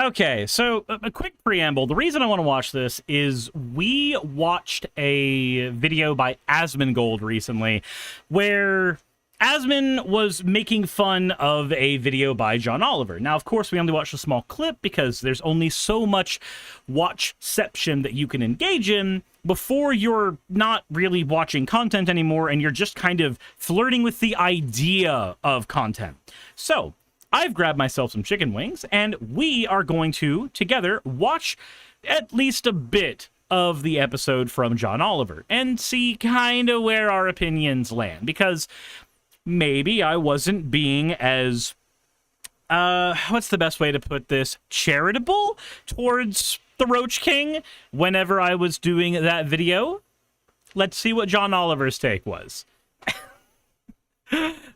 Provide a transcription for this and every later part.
Okay, so a quick preamble. The reason I want to watch this is we watched a video by Asmongold recently where Asmon was making fun of a video by John Oliver. Now, of course, we only watched a small clip because there's only so much watchception that you can engage in before you're not really watching content anymore and you're just kind of flirting with the idea of content. So I've grabbed myself some chicken wings, and we are going to, together, watch at least a bit of the episode from John Oliver and see kind of where our opinions land, because maybe I wasn't being as, what's the best way to put this, charitable towards the Roach King whenever I was doing that video. Let's see what John Oliver's take was.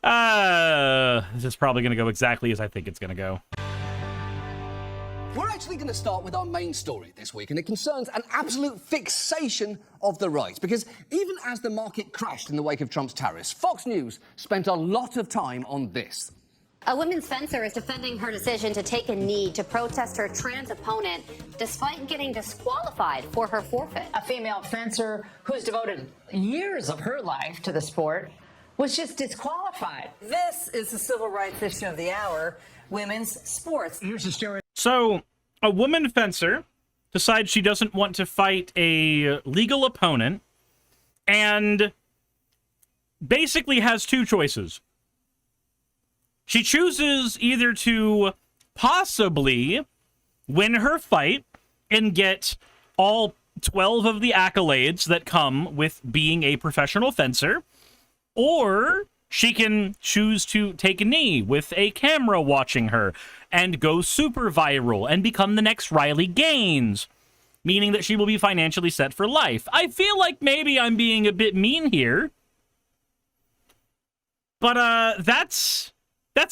This is probably going to go exactly as I think it's going to go. We're actually going to start with our main story this week, and it concerns an absolute fixation of the right. Because even as the market crashed in the wake of Trump's tariffs, Fox News spent a lot of time on this. A women's fencer is defending her decision to take a knee to protest her trans opponent, despite getting disqualified for her forfeit. A female fencer who's devoted years of her life to the sport was just disqualified. This is the civil rights issue of the hour, women's sports. Here's the story. So, a woman fencer decides she doesn't want to fight a legal opponent and basically has two choices. She chooses either to possibly win her fight and get all 12 of the accolades that come with being a professional fencer, or she can choose to take a knee with a camera watching her and go super viral and become the next Riley Gaines, meaning that she will be financially set for life. I feel like maybe I'm being a bit mean here, but that's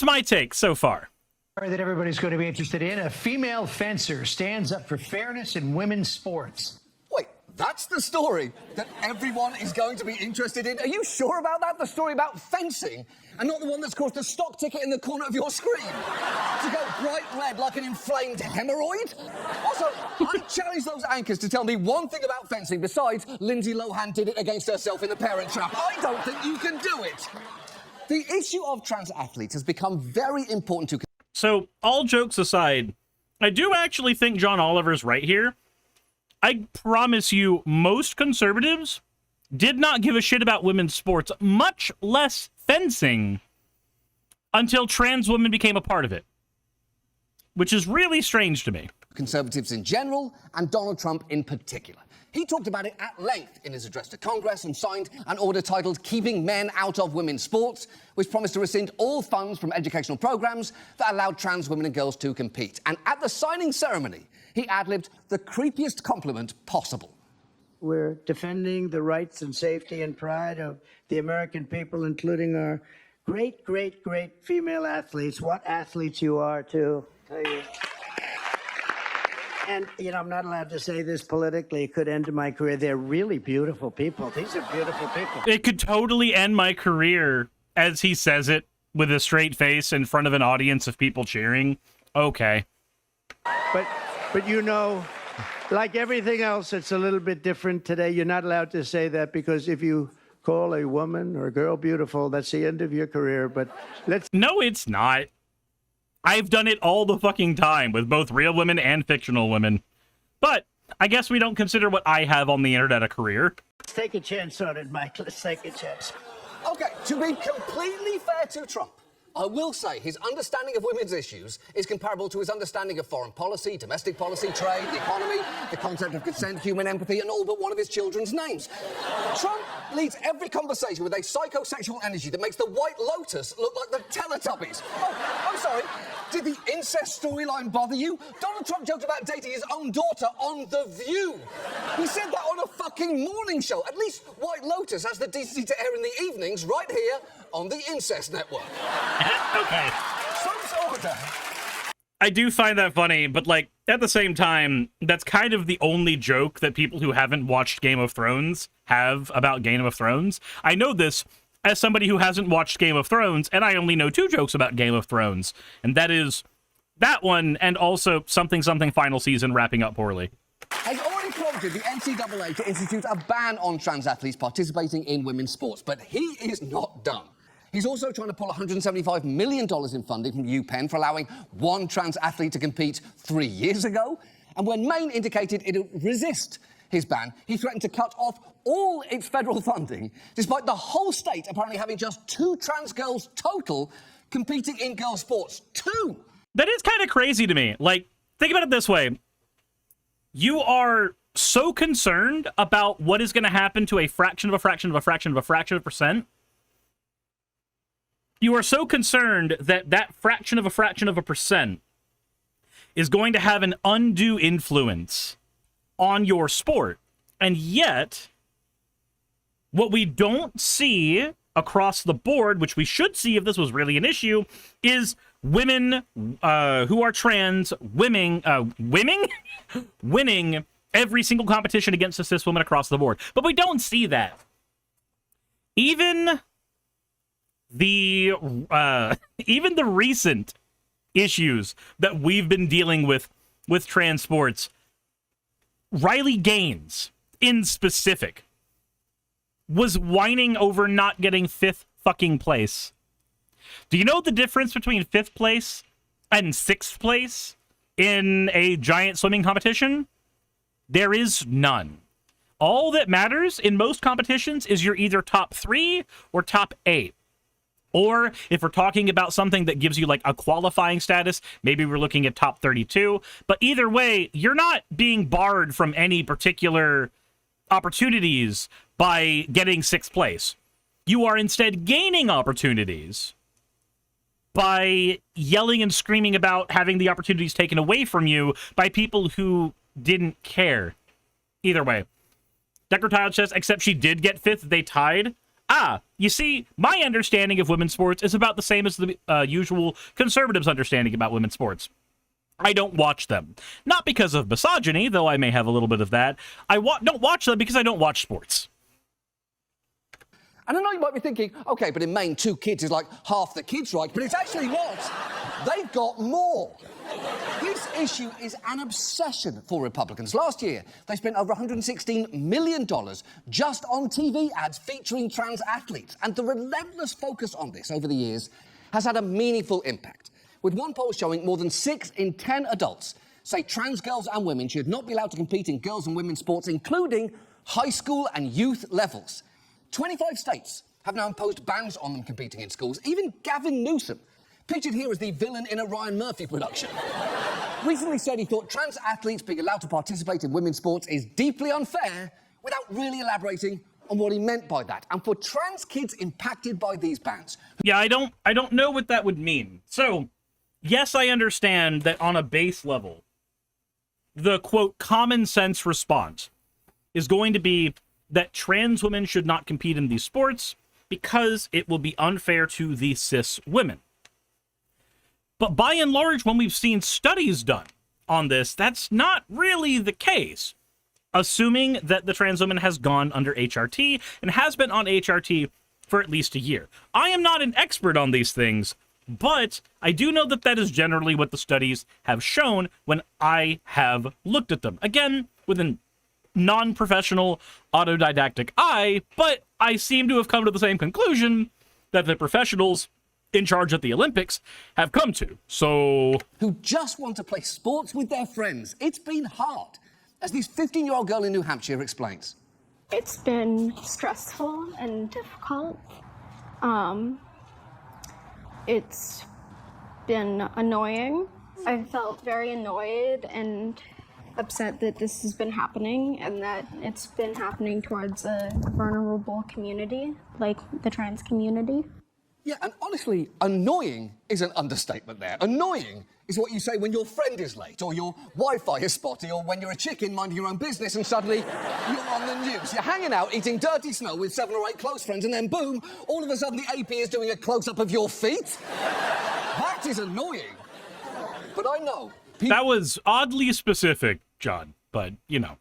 my take so far. That everybody's going to be interested in. A female fencer stands up for fairness in women's sports. Wait, that's the story that everyone is going to be interested in? Are you sure about that? The story about fencing, and not the one that's caused the stock ticket in the corner of your screen to go bright red like an inflamed hemorrhoid? Also, I challenge those anchors to tell me one thing about fencing besides Lindsay Lohan did it against herself in The Parent Trap. I don't think you can do it. The issue of trans athletes has become very important to... So, all jokes aside, I do actually think John Oliver's right here. I promise you, most conservatives did not give a shit about women's sports, much less fencing, until trans women became a part of it, which is really strange to me. Conservatives in general, and Donald Trump in particular. He talked about it at length in his address to Congress and signed an order titled Keeping Men Out of Women's Sports, which promised to rescind all funds from educational programs that allowed trans women and girls to compete. And at the signing ceremony, he ad-libbed the creepiest compliment possible. We're defending the rights and safety and pride of the American people, including our great, great, great female athletes. What athletes you are, too. Tell you. And, you know, I'm not allowed to say this politically. It could end my career. They're really beautiful people. These are beautiful people. It could totally end my career, as he says it, with a straight face in front of an audience of people cheering. Okay. But you know, like everything else, it's a little bit different today. You're not allowed to say that because if you call a woman or a girl beautiful, that's the end of your career. But let's... No, it's not. I've done it all the fucking time with both real women and fictional women. But I guess we don't consider what I have on the internet a career. Let's take a chance on it, Mike. Let's take a chance. Okay, to be completely fair to Trump, I will say his understanding of women's issues is comparable to his understanding of foreign policy, domestic policy, trade, the economy, the concept of consent, human empathy, and all but one of his children's names. Trump leads every conversation with a psychosexual energy that makes the White Lotus look like the Teletubbies. Oh, I'm sorry. Did the incest storyline bother you? Donald Trump joked about dating his own daughter on The View. He said that on a fucking morning show. At least White Lotus has the decency to air in the evenings right here on the Incest Network. Okay. Some order. I do find that funny, but, like, at the same time, that's kind of the only joke that people who haven't watched Game of Thrones have about Game of Thrones. I know this as somebody who hasn't watched Game of Thrones, and I only know two jokes about Game of Thrones, and that is, that one, and also something final season wrapping up poorly. Has already prompted the NCAA to institute a ban on trans athletes participating in women's sports, but he is not done. He's also trying to pull $175 million in funding from UPenn for allowing one trans athlete to compete 3 years ago. And when Maine indicated it would resist his ban, he threatened to cut off all its federal funding, despite the whole state apparently having just 2 trans girls total competing in girls' sports. 2! That is kind of crazy to me. Like, think about it this way. You are so concerned about what is going to happen to a fraction of a fraction of a fraction of a fraction of a percent. You are so concerned that that fraction of a percent is going to have an undue influence on your sport. And yet, what we don't see across the board, which we should see if this was really an issue, is women who are trans, winning every single competition against a cis woman across the board. But we don't see that. Even the recent issues that we've been dealing with trans sports, Riley Gaines in specific was whining over not getting 5th fucking place. Do you know the difference between 5th place and 6th place in a giant swimming competition? There is none. All that matters in most competitions is you're either top 3 or top 8. Or if we're talking about something that gives you like a qualifying status, maybe we're looking at top 32. But either way, you're not being barred from any particular opportunities by getting 6th place. You are instead gaining opportunities by yelling and screaming about having the opportunities taken away from you by people who didn't care. Either way. Decker Tile says, except she did get 5th, they tied. You see, my understanding of women's sports is about the same as the usual conservatives' understanding about women's sports. I don't watch them. Not because of misogyny, though I may have a little bit of that. I don't watch them because I don't watch sports. And I know you might be thinking, okay, but in Maine, 2 kids is like half the kids' right, but it's actually not. They've got more. This issue is an obsession for Republicans. Last year, they spent over $116 million just on TV ads featuring trans athletes. And the relentless focus on this over the years has had a meaningful impact, with one poll showing more than 6 in 10 adults say trans girls and women should not be allowed to compete in girls' and women's sports, including high school and youth levels. 25 states have now imposed bans on them competing in schools. Even Gavin Newsom, pictured here as the villain in a Ryan Murphy production, recently said he thought trans athletes being allowed to participate in women's sports is deeply unfair, without really elaborating on what he meant by that. And for trans kids impacted by these bans... Yeah, I don't know what that would mean. So, yes, I understand that on a base level, the, quote, common sense response is going to be that trans women should not compete in these sports because it will be unfair to the cis women. But by and large, when we've seen studies done on this, that's not really the case. Assuming that the trans woman has gone under HRT and has been on HRT for at least a year. I am not an expert on these things, but I do know that that is generally what the studies have shown when I have looked at them. Again, with a non-professional autodidactic eye, but I seem to have come to the same conclusion that the professionals in charge at the Olympics have come to. So... who just want to play sports with their friends. It's been hard, as this 15-year-old girl in New Hampshire explains. It's been stressful and difficult. It's been annoying. I felt very annoyed and upset that this has been happening and that it's been happening towards a vulnerable community, like the trans community. Yeah, and honestly, annoying is an understatement there. Annoying is what you say when your friend is late, or your Wi-Fi is spotty, or when you're a chicken minding your own business and suddenly you're on the news. You're hanging out, eating dirty snow with 7 or 8 close friends, and then boom, all of a sudden the AP is doing a close-up of your feet. That is annoying. But I know... that was oddly specific, John, but, you know.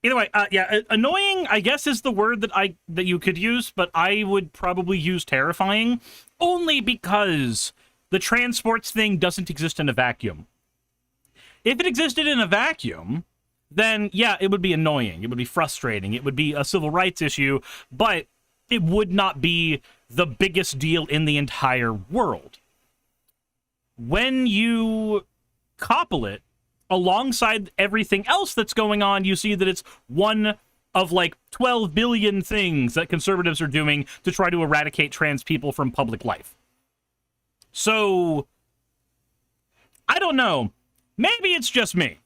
Either way, yeah, annoying, I guess, is the word that you could use, but I would probably use terrifying, only because the trans sports thing doesn't exist in a vacuum. If it existed in a vacuum, then yeah, it would be annoying. It would be frustrating. It would be a civil rights issue, but it would not be the biggest deal in the entire world. When you couple it alongside everything else that's going on, you see that it's one of like 12 billion things that conservatives are doing to try to eradicate trans people from public life. So, I don't know. Maybe it's just me.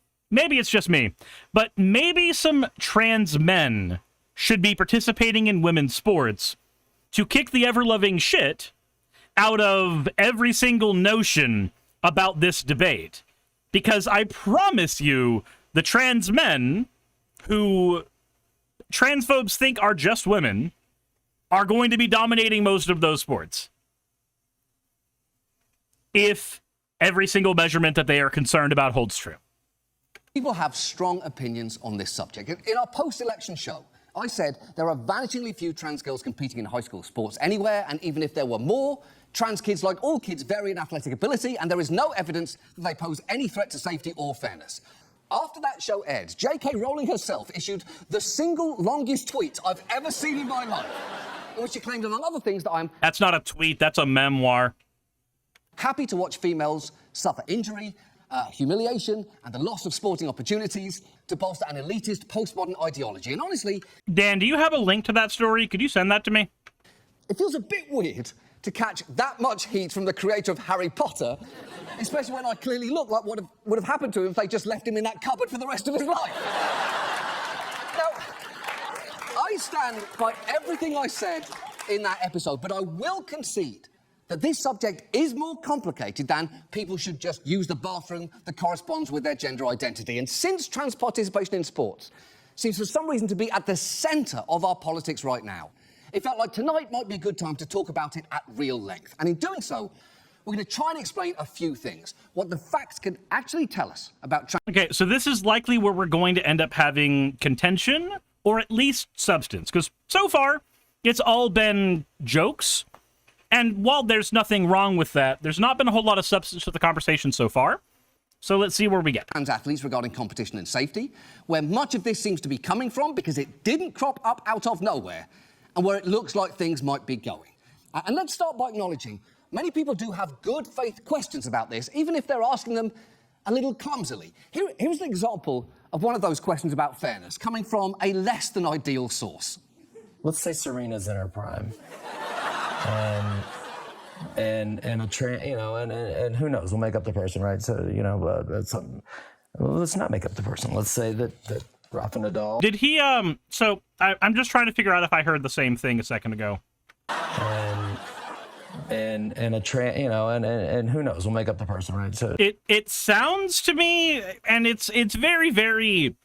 But maybe some trans men should be participating in women's sports to kick the ever-loving shit out of every single notion about this debate. Because I promise you, the trans men who transphobes think are just women are going to be dominating most of those sports. If every single measurement that they are concerned about holds true. People have strong opinions on this subject. In our post-election show, I said there are vanishingly few trans girls competing in high school sports anywhere, and even if there were more, trans kids, like all kids, vary in athletic ability, and there is no evidence that they pose any threat to safety or fairness. After that show aired, J.K. Rowling herself issued the single longest tweet I've ever seen in my life, in which she claimed, among other things, that I'm... That's not a tweet, that's a memoir. ...happy to watch females suffer injury, humiliation, and the loss of sporting opportunities to bolster an elitist postmodern ideology. And honestly... Dan, do you have a link to that story? Could you send that to me? It feels a bit weird to catch that much heat from the creator of Harry Potter, especially when I clearly look like what would have happened to him if they just left him in that cupboard for the rest of his life. Now, I stand by everything I said in that episode, but I will concede that this subject is more complicated than people should just use the bathroom that corresponds with their gender identity. And since trans participation in sports seems for some reason to be at the centre of our politics right now, it felt like tonight might be a good time to talk about it at real length. And in doing so, we're going to try and explain a few things, what the facts can actually tell us about trans... Okay, so this is likely where we're going to end up having contention, or at least substance, because so far, it's all been jokes. And while there's nothing wrong with that, there's not been a whole lot of substance to the conversation so far. So let's see where we get. Trans athletes regarding competition and safety, where much of this seems to be coming from because it didn't crop up out of nowhere, and where it looks like things might be going. And let's start by acknowledging many people do have good faith questions about this, even if they're asking them a little clumsily. Here's an example of one of those questions about fairness coming from a less than ideal source. Let's say Serena's in her prime. And who knows? We'll make up the person, right? So let's not make up the person. Let's say that Rafa Nadal. Did he? So I'm just trying to figure out if I heard the same thing a second ago. And who knows? We'll make up the person, right? So it sounds to me, and it's very, very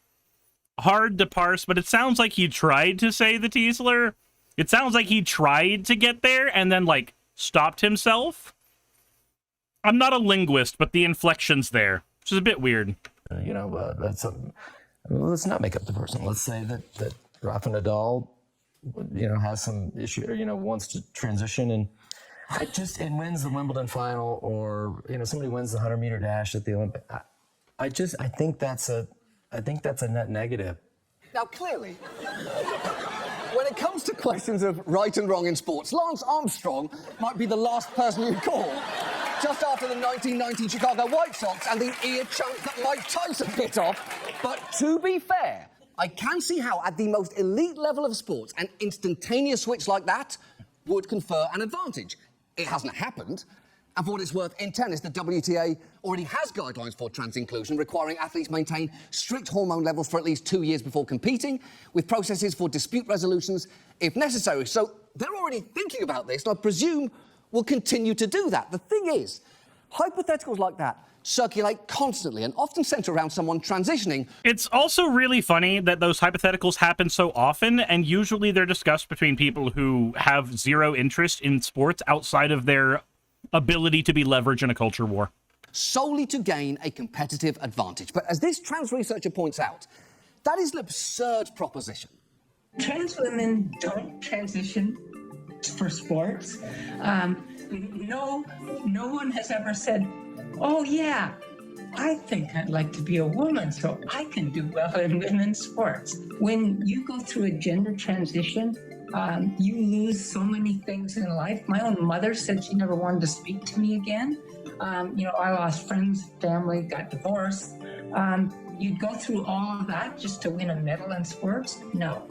hard to parse, but it sounds like he tried to say the Teasler. It sounds like he tried to get there and then, like, stopped himself. I'm not a linguist, but the inflection's there, which is a bit weird. Let's not make up the person. Let's say that Rafa Nadal, has some issue, wants to transition and wins the Wimbledon final, or, somebody wins the 100-meter dash at the Olympics. I think that's a net negative. Now, clearly, when it comes to questions of right and wrong in sports, Lance Armstrong might be the last person you'd call. Just after the 1919 Chicago White Sox and the ear chunk that Mike Tyson bit off. But to be fair, I can see how, at the most elite level of sports, an instantaneous switch like that would confer an advantage. It hasn't happened. And for what it's worth, in tennis, the WTA already has guidelines for trans inclusion, requiring athletes maintain strict hormone levels for at least 2 years before competing, with processes for dispute resolutions if necessary. So they're already thinking about this, and I presume will continue to do that. The thing is, hypotheticals like that circulate constantly and often center around someone transitioning. It's also really funny that those hypotheticals happen so often, and usually they're discussed between people who have zero interest in sports outside of their ability to be leveraged in a culture war. Solely to gain a competitive advantage. But as this trans researcher points out, that is an absurd proposition. Trans women don't transition for sports. No one has ever said, oh yeah, I think I'd like to be a woman so I can do well in women's sports. When you go through a gender transition, you lose so many things in life. My own mother said she never wanted to speak to me again. I lost friends, family, got divorced. You'd go through all of that just to win a medal in sports? No.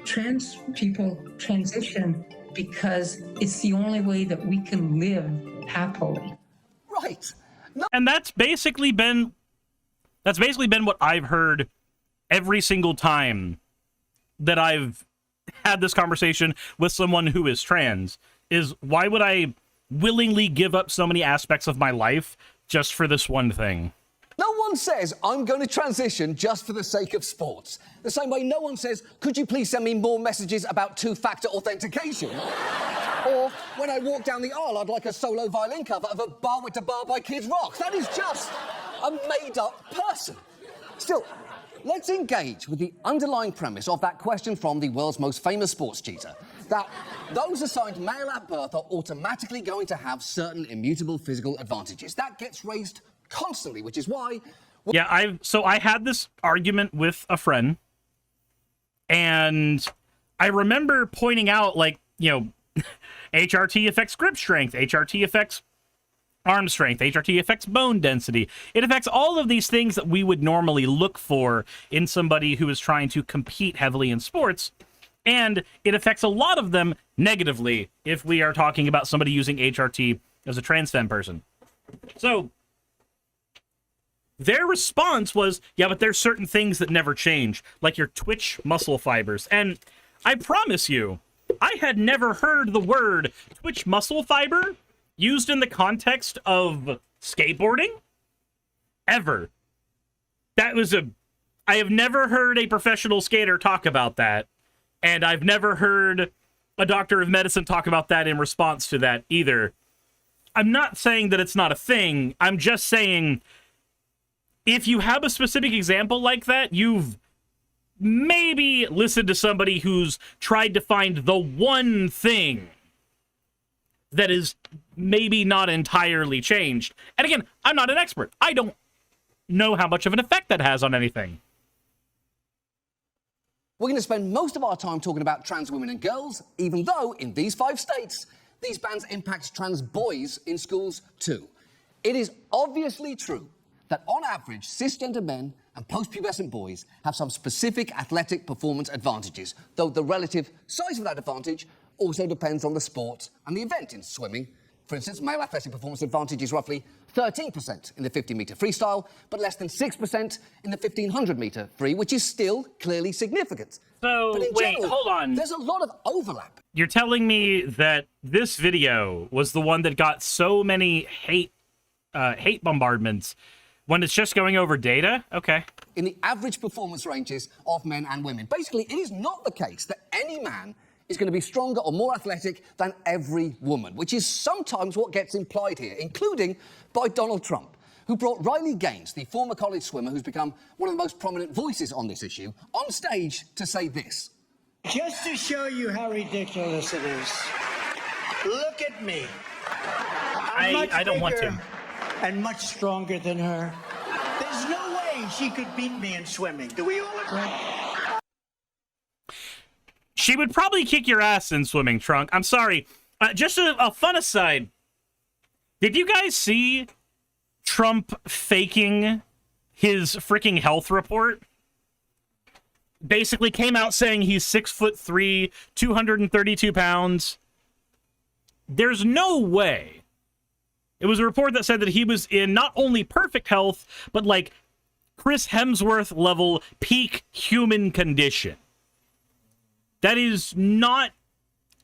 Trans people transition because it's the only way that we can live happily. Right. No. And that's basically been what I've heard every single time that I've had this conversation with someone who is trans, is why would I willingly give up so many aspects of my life just for this one thing? No one says, I'm going to transition just for the sake of sports. The same way no one says, could you please send me more messages about two-factor authentication? Or, when I walk down the aisle, I'd like a solo violin cover of A Bar with the Bar by Kid Rock. That is just a made-up person. Still, let's engage with the underlying premise of that question from the world's most famous sports cheater, that those assigned male at birth are automatically going to have certain immutable physical advantages. That gets raised constantly, which is why... Yeah, I had this argument with a friend, and I remember pointing out, like, HRT affects grip strength, HRT affects arm strength, HRT affects bone density. It affects all of these things that we would normally look for in somebody who is trying to compete heavily in sports, and it affects a lot of them negatively if we are talking about somebody using HRT as a trans femme person. So their response was, yeah, but there's certain things that never change, like your twitch muscle fibers. And I promise you, I had never heard the word twitch muscle fiber used in the context of skateboarding ever. I have never heard a professional skater talk about that, and I've never heard a doctor of medicine talk about that in response to that either. I'm not saying that it's not a thing. I'm just saying, if you have a specific example like that, you've maybe listened to somebody who's tried to find the one thing that is maybe not entirely changed. And again, I'm not an expert. I don't know how much of an effect that has on anything. We're going to spend most of our time talking about trans women and girls, even though in these 5 states, these bans impact trans boys in schools too. It is obviously true that on average, cisgender men and post-pubescent boys have some specific athletic performance advantages, though the relative size of that advantage also depends on the sport and the event. In swimming, for instance, male athletic performance advantage is roughly 13% in the 50-metre freestyle, but less than 6% in the 1,500-metre free, which is still clearly significant. So, wait, hold on. There's a lot of overlap. You're telling me that this video was the one that got so many hate bombardments when it's just going over data? Okay. In the average performance ranges of men and women. Basically, it is not the case that any man is going to be stronger or more athletic than every woman, which is sometimes what gets implied here, including by Donald Trump, who brought Riley Gaines, the former college swimmer who's become one of the most prominent voices on this issue, on stage to say this. Just to show you how ridiculous it is, look at me. I don't want to. And much stronger than her. There's no way she could beat me in swimming. Do we all agree? She would probably kick your ass in swimming, Trunk. I'm sorry. Just a fun aside. Did you guys see Trump faking his freaking health report? Basically came out saying he's 6'3", 232 pounds. There's no way. It was a report that said that he was in not only perfect health, but like Chris Hemsworth level peak human condition. That is not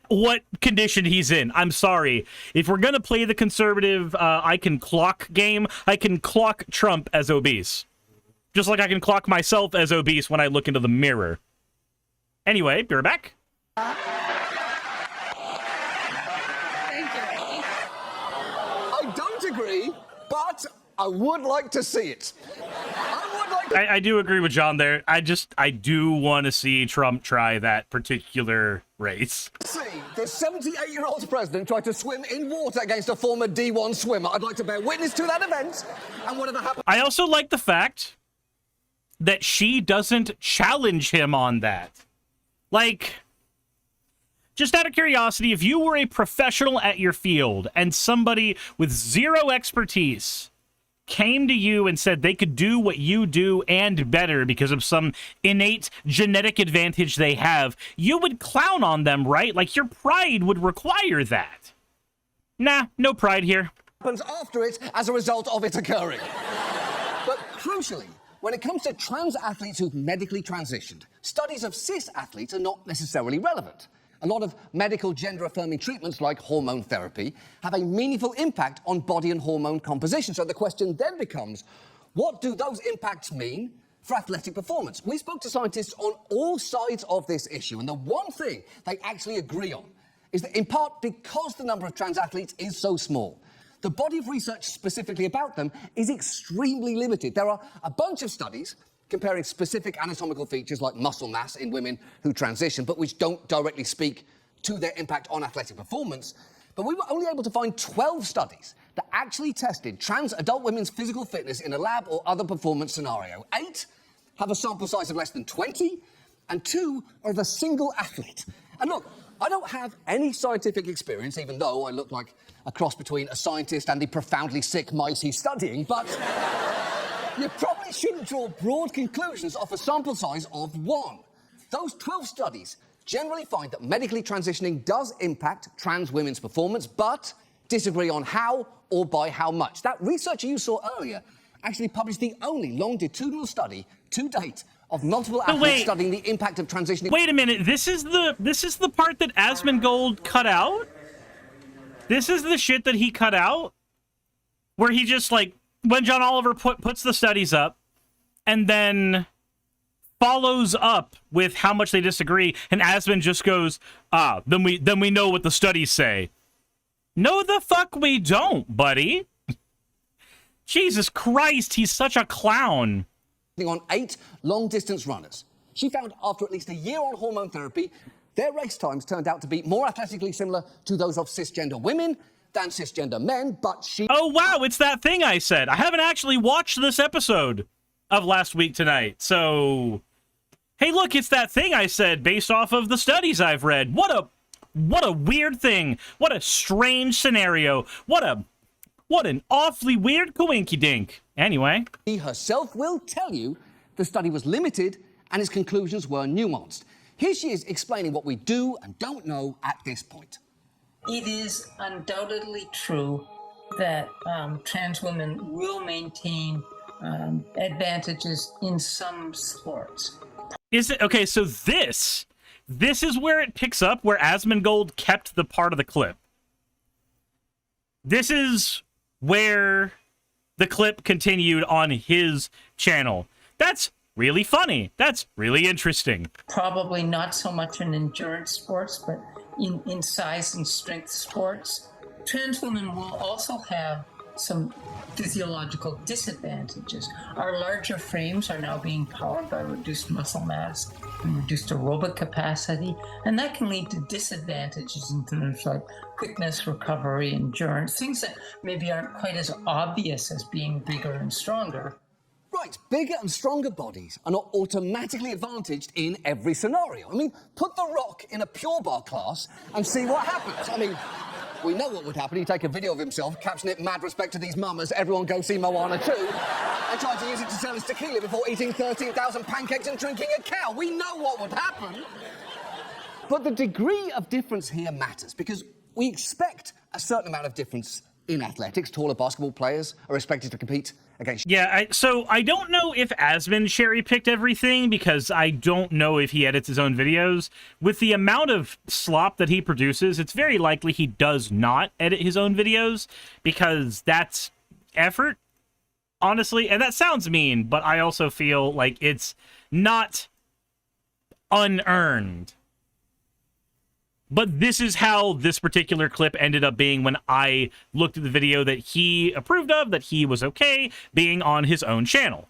what condition he's in. I'm sorry. If we're going to play the conservative I can clock game, I can clock Trump as obese. Just like I can clock myself as obese when I look into the mirror. Anyway, be right back. I don't agree, but I would like to see it. I would like I do agree with John there. I do want to see Trump try that particular race. See, the 78-year-old president tried to swim in water against a former D1 swimmer. I'd like to bear witness to that event, and whatever happened... I also like the fact that she doesn't challenge him on that. Like, just out of curiosity, if you were a professional at your field and somebody with zero expertise came to you and said they could do what you do and better because of some innate genetic advantage they have, you would clown on them, right? Like, your pride would require that. Nah, no pride here. ...happens after it as a result of it occurring. But crucially, when it comes to trans athletes who've medically transitioned, studies of cis athletes are not necessarily relevant. A lot of medical gender-affirming treatments like hormone therapy have a meaningful impact on body and hormone composition. So the question then becomes, what do those impacts mean for athletic performance? We spoke to scientists on all sides of this issue, and the one thing they actually agree on is that, in part because the number of trans athletes is so small, the body of research specifically about them is extremely limited. There are a bunch of studies comparing specific anatomical features like muscle mass in women who transition, but which don't directly speak to their impact on athletic performance. But we were only able to find 12 studies that actually tested trans adult women's physical fitness in a lab or other performance scenario. 8 have a sample size of less than 20, and 2 are of a single athlete. And look, I don't have any scientific experience, even though I look like a cross between a scientist and the profoundly sick mice he's studying, but you probably shouldn't draw broad conclusions off a sample size of 1. Those 12 studies generally find that medically transitioning does impact trans women's performance, but disagree on how or by how much. That researcher you saw earlier actually published the only longitudinal study to date of multiple athletes studying the impact of transitioning. Wait a minute, this is the part that Asmongold cut out? This is the shit that he cut out? Where he just, like, when John Oliver puts the studies up and then follows up with how much they disagree, and Asmon just goes, then we know what the studies say. No, the fuck we don't, buddy. Jesus Christ, he's such a clown. On 8 long-distance runners. She found after at least a year on hormone therapy, their race times turned out to be more athletically similar to those of cisgender women than cisgender men, but she... Oh, wow, it's that thing I said. I haven't actually watched this episode of Last Week Tonight, so... Hey, look, it's that thing I said based off of the studies I've read. What a weird thing. What a strange scenario. What an awfully weird coinky-dink. Anyway. He herself will tell you the study was limited and its conclusions were nuanced. Here she is explaining what we do and don't know at this point. It is undoubtedly true that trans women will maintain advantages in some sports. Is it? Okay, so this is where it picks up, where Asmongold kept the part of the clip. This is where the clip continued on his channel. That's really funny. That's really interesting. Probably not so much in endurance sports, but in size and strength sports. Trans women will also have some physiological disadvantages. Our larger frames are now being powered by reduced muscle mass and reduced aerobic capacity, and that can lead to disadvantages in terms like quickness, recovery, endurance, things that maybe aren't quite as obvious as being bigger and stronger. Right, bigger and stronger bodies are not automatically advantaged in every scenario. I mean, put The Rock in a pure bar class and see what happens. I mean, we know what would happen. He'd take a video of himself, caption it, "Mad respect to these mamas, everyone go see Moana 2, and try to use it to sell his tequila before eating 13,000 pancakes and drinking a cow. We know what would happen. But the degree of difference here matters, because we expect a certain amount of difference in athletics. Taller basketball players are expected to compete against... Yeah, so I don't know if Asmon cherry-picked everything, because I don't know if he edits his own videos. With the amount of slop that he produces, it's very likely he does not edit his own videos, because that's effort, honestly. And that sounds mean, but I also feel like it's not unearned. But this is how this particular clip ended up being when I looked at the video that he approved of, that he was okay being on his own channel.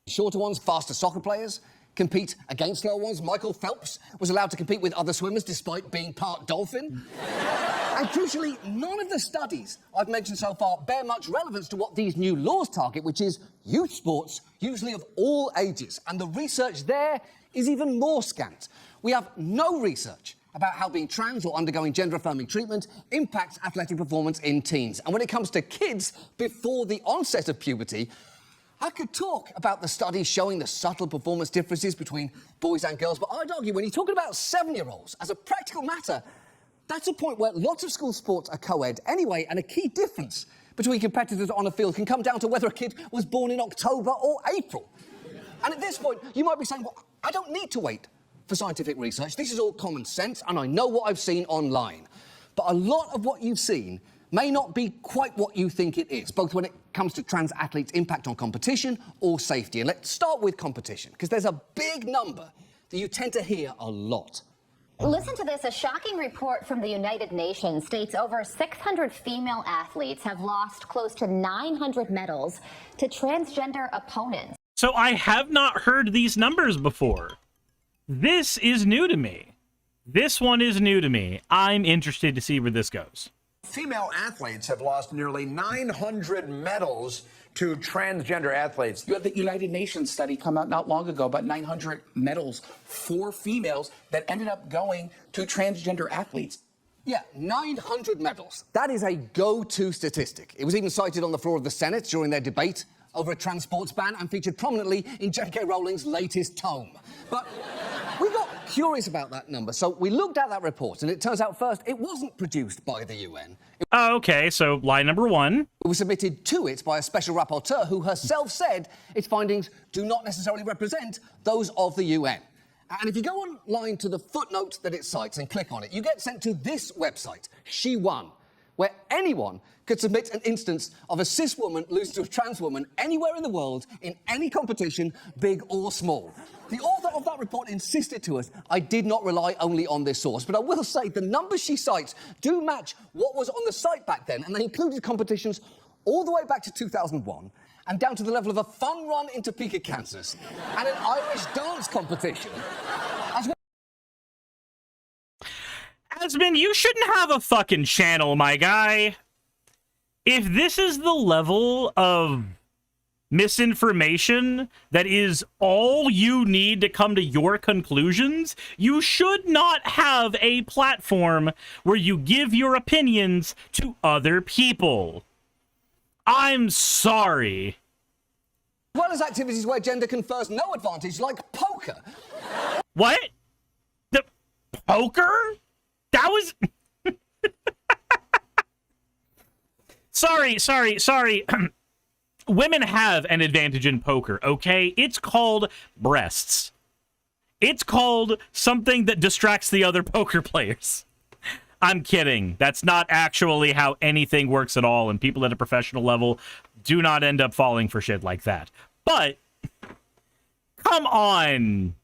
Shorter ones, faster soccer players, compete against slower ones. Michael Phelps was allowed to compete with other swimmers despite being part dolphin. And crucially, none of the studies I've mentioned so far bear much relevance to what these new laws target, which is youth sports, usually of all ages. And the research there is even more scant. We have no research about how being trans or undergoing gender-affirming treatment impacts athletic performance in teens. And when it comes to kids before the onset of puberty, I could talk about the studies showing the subtle performance differences between boys and girls, but I'd argue when you're talking about 7-year-olds, as a practical matter, that's a point where lots of school sports are co-ed anyway, and a key difference between competitors on a field can come down to whether a kid was born in October or April. And at this point, you might be saying, well, I don't need to wait for scientific research. This is all common sense, and I know what I've seen online. But a lot of what you've seen may not be quite what you think it is, both when it comes to trans athletes' impact on competition or safety. And let's start with competition, because there's a big number that you tend to hear a lot. Listen to this. A shocking report from the United Nations states over 600 female athletes have lost close to 900 medals to transgender opponents. So I have not heard these numbers before. This is new to me. This one is new to me. I'm interested to see where this goes. Female athletes have lost nearly 900 medals to transgender athletes. You had the United Nations study come out not long ago about 900 medals for females that ended up going to transgender athletes. Yeah, 900 medals. That is a go-to statistic. It was even cited on the floor of the Senate during their debate over a trans sports ban and featured prominently in J.K. Rowling's latest tome. But we got curious about that number, so we looked at that report, and it turns out, first, it wasn't produced by the UN. Oh, okay, so lie number one. It was submitted to it by a special rapporteur who herself said its findings do not necessarily represent those of the UN. And if you go online to the footnote that it cites and click on it, you get sent to this website, She Won, where anyone could submit an instance of a cis woman losing to a trans woman anywhere in the world in any competition, big or small. The author of that report insisted to us I did not rely only on this source, but I will say the numbers she cites do match what was on the site back then, and they included competitions all the way back to 2001 and down to the level of a fun run in Topeka, Kansas, and an Irish dance competition. Asmon, you shouldn't have a fucking channel, my guy. If this is the level of misinformation that is all you need to come to your conclusions, you should not have a platform where you give your opinions to other people. I'm sorry. As well as activities where gender confers no advantage, like poker. What? The poker? That was... Sorry. Women have an advantage in poker, okay? It's called breasts. It's called something that distracts the other poker players. I'm kidding. That's not actually how anything works at all, and people at a professional level do not end up falling for shit like that. But, come on.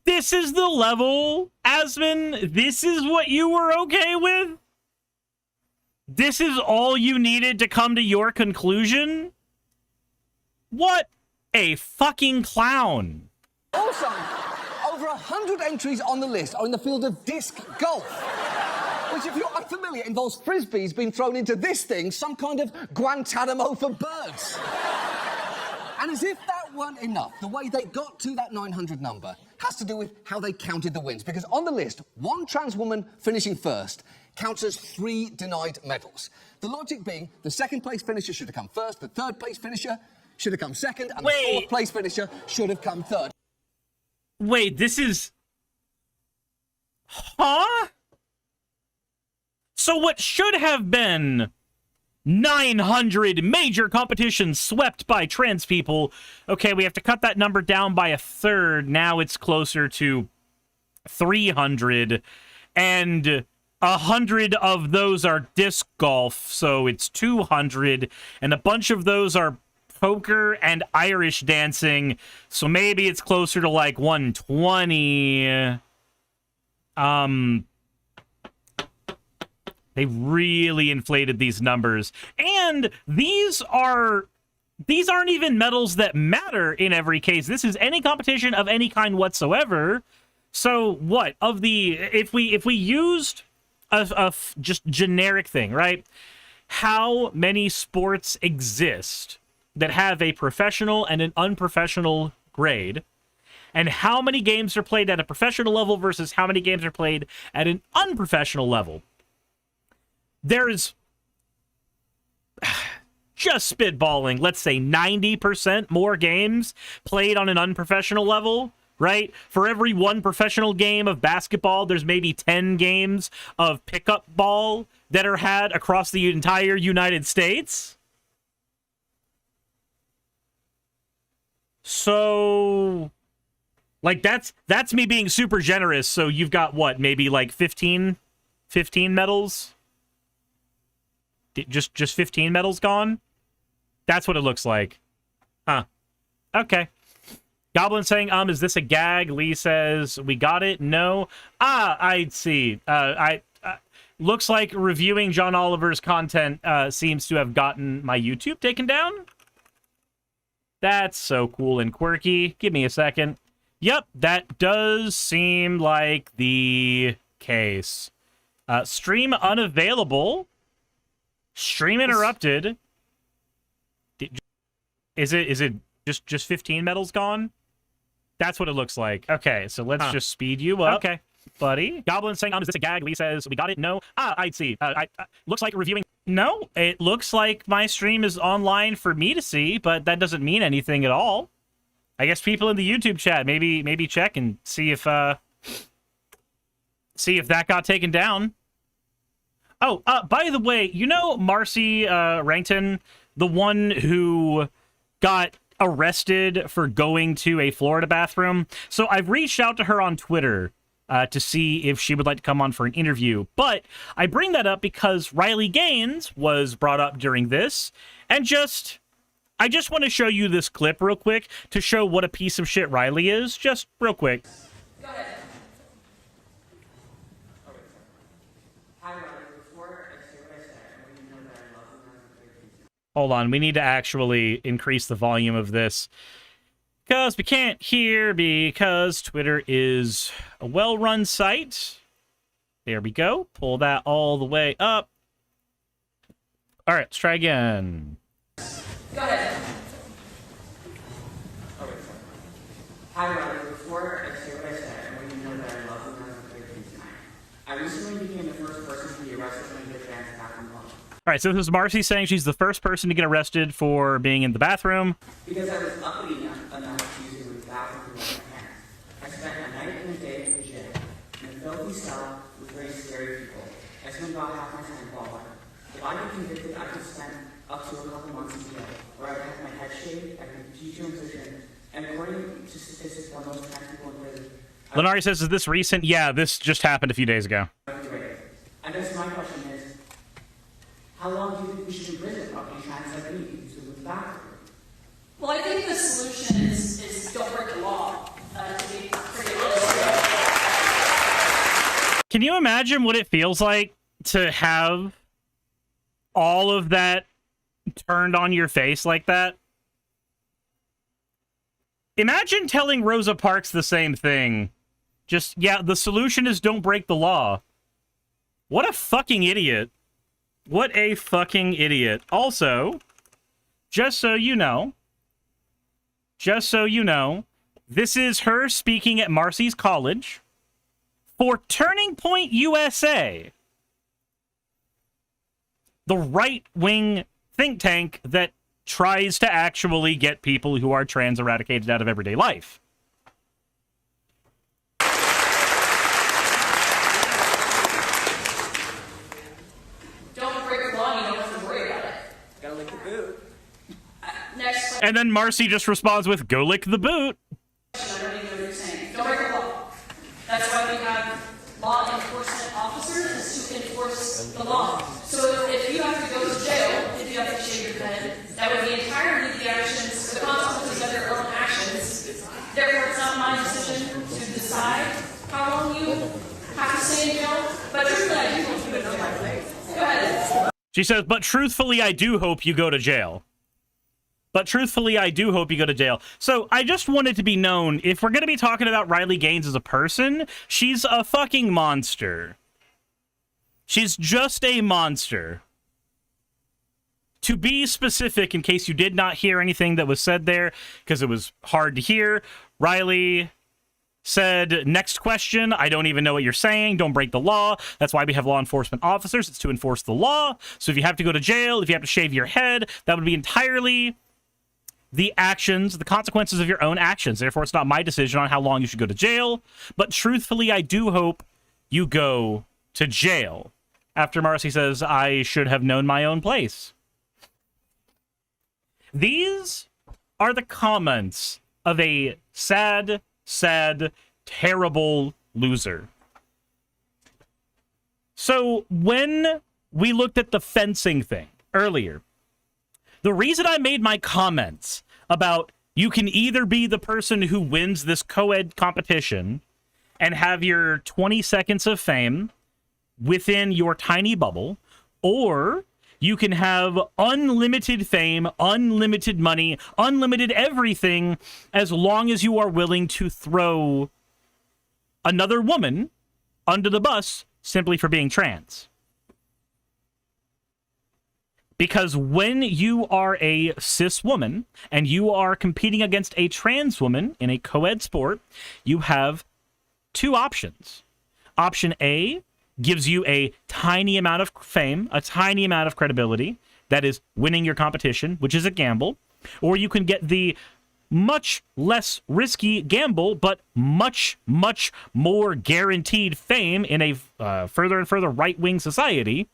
This is the level, Asmon? This is what you were okay with? This is all you needed to come to your conclusion? What a fucking clown. Also, over 100 entries on the list are in the field of disc golf, which, if you're unfamiliar, involves frisbees being thrown into this thing, some kind of Guantanamo for birds. And as if that weren't enough, the way they got to that 900 number has to do with how they counted the wins, because on the list, one trans woman finishing first counts as 3 denied medals. The logic being the second place finisher should have come first, the third place finisher should have come second, and the fourth place finisher should have come third. Wait, this is... Huh? So what should have been 900 major competitions swept by trans people, okay, we have to cut that number down by a third. Now it's closer to 300, and 100 of those are disc golf, so it's 200, and a bunch of those are poker and Irish dancing, so maybe it's closer to like 120. They really inflated these numbers, and these are these aren't even medals that matter in every case. This is any competition of any kind whatsoever. So what of the if we used a just generic thing, right? How many sports exist that have a professional and an unprofessional grade? And how many games are played at a professional level versus how many games are played at an unprofessional level? There's just spitballing, let's say 90% more games played on an unprofessional level, right? For every one professional game of basketball, there's maybe 10 games of pickup ball that are had across the entire United States. So, like, that's me being super generous. So you've got what, maybe like 15 medals? Just 15 medals gone? That's what it looks like. Huh. Okay. Goblin saying, is this a gag? Lee says, we got it. No. I see. Looks like reviewing John Oliver's content seems to have gotten my YouTube taken down. That's so cool and quirky. Give me a second. Yep, that does seem like the case. Stream unavailable. Stream interrupted. Is it just 15 medals gone? That's what it looks like. Okay, so let's just speed you up. Okay, buddy. Goblin saying, is this a gag? Lee says, we got it. No. I see. Looks like reviewing. No, it looks like my stream is online for me to see, but that doesn't mean anything at all. I guess people in the YouTube chat maybe check and see if that got taken down. Oh, by the way, you know Marcy Rankton, the one who got arrested for going to a Florida bathroom? So I've reached out to her on Twitter to see if she would like to come on for an interview. But I bring that up because Riley Gaines was brought up during this, and I just want to show you this clip real quick to show what a piece of shit Riley is. Just real quick. Go ahead. Hold on, we need to actually increase the volume of this because we can't hear because Twitter is a well-run site. There we go. Pull that all the way up. All right, let's try again. Go ahead. Hi, Robert. Before I say what I said, I want you to know that I love you and I'm very pleased tonight. I recently became the first person to be arrested when I get fans back from home. All right, so this is Marcy saying she's the first person to get arrested for being in the bathroom. Because I was uppity enough to use the bathroom to wash my hands. I spent a night and a day in the gym in a filthy cell with very scary people. I spent about half my time bawling. If I get convicted, I could spend up to a couple months in jail, where I would have my head shaved, I could teach you in prison, and according to statistics on most trans people in prison. Lenari says, is this recent? Yeah, this just happened a few days ago. I guess my question is, how long do you think we should imprison up to trans identity to move back? Well, I think the solution is don't break the law, to be pretty honest. Can you imagine what it feels like to have all of that turned on your face like that? Imagine telling Rosa Parks the same thing. Just, yeah, the solution is don't break the law. What a fucking idiot. What a fucking idiot. Also, just so you know, this is her speaking at Marcy's college for Turning Point USA, the right-wing think tank that tries to actually get people who are trans eradicated out of everyday life. Don't break the law, you don't have to worry about it. Gotta lick the boot. Next And then Marcy just responds with, go lick the boot. question, I don't even know what you're saying. Don't break the law. That's why we have law enforcement officers, is to enforce the law. So if you have to go to jail, if you have to shave your head, that would be entirely the actions, the consequences of your own actions. Therefore, it's not my decision to decide how long you have to stay in jail. But truthfully, I do hope you would know my. Go ahead. She says, but truthfully, I do hope you go to jail. But truthfully, I do hope you go to jail. So I just want it to be known, if we're going to be talking about Riley Gaines as a person, she's a fucking monster. She's just a monster. To be specific, in case you did not hear anything that was said there, because it was hard to hear, Riley said, next question, I don't even know what you're saying, don't break the law. That's why we have law enforcement officers, it's to enforce the law. So if you have to go to jail, if you have to shave your head, that would be entirely the actions, the consequences of your own actions. Therefore, it's not my decision on how long you should go to jail. But truthfully, I do hope you go to jail. After Marcy says, I should have known my own place. These are the comments of a sad, terrible loser. So when we looked at the fencing thing earlier, the reason I made my comments about you can either be the person who wins this co-ed competition and have your 20 seconds of fame within your tiny bubble, or you can have unlimited fame, unlimited money, unlimited everything, as long as you are willing to throw another woman under the bus simply for being trans. Because when you are a cis woman and you are competing against a trans woman in a co-ed sport, you have two options. Option A gives you a tiny amount of fame, a tiny amount of credibility, that is winning your competition, which is a gamble. Or you can get the much less risky gamble, but much more guaranteed fame in a further and further right-wing society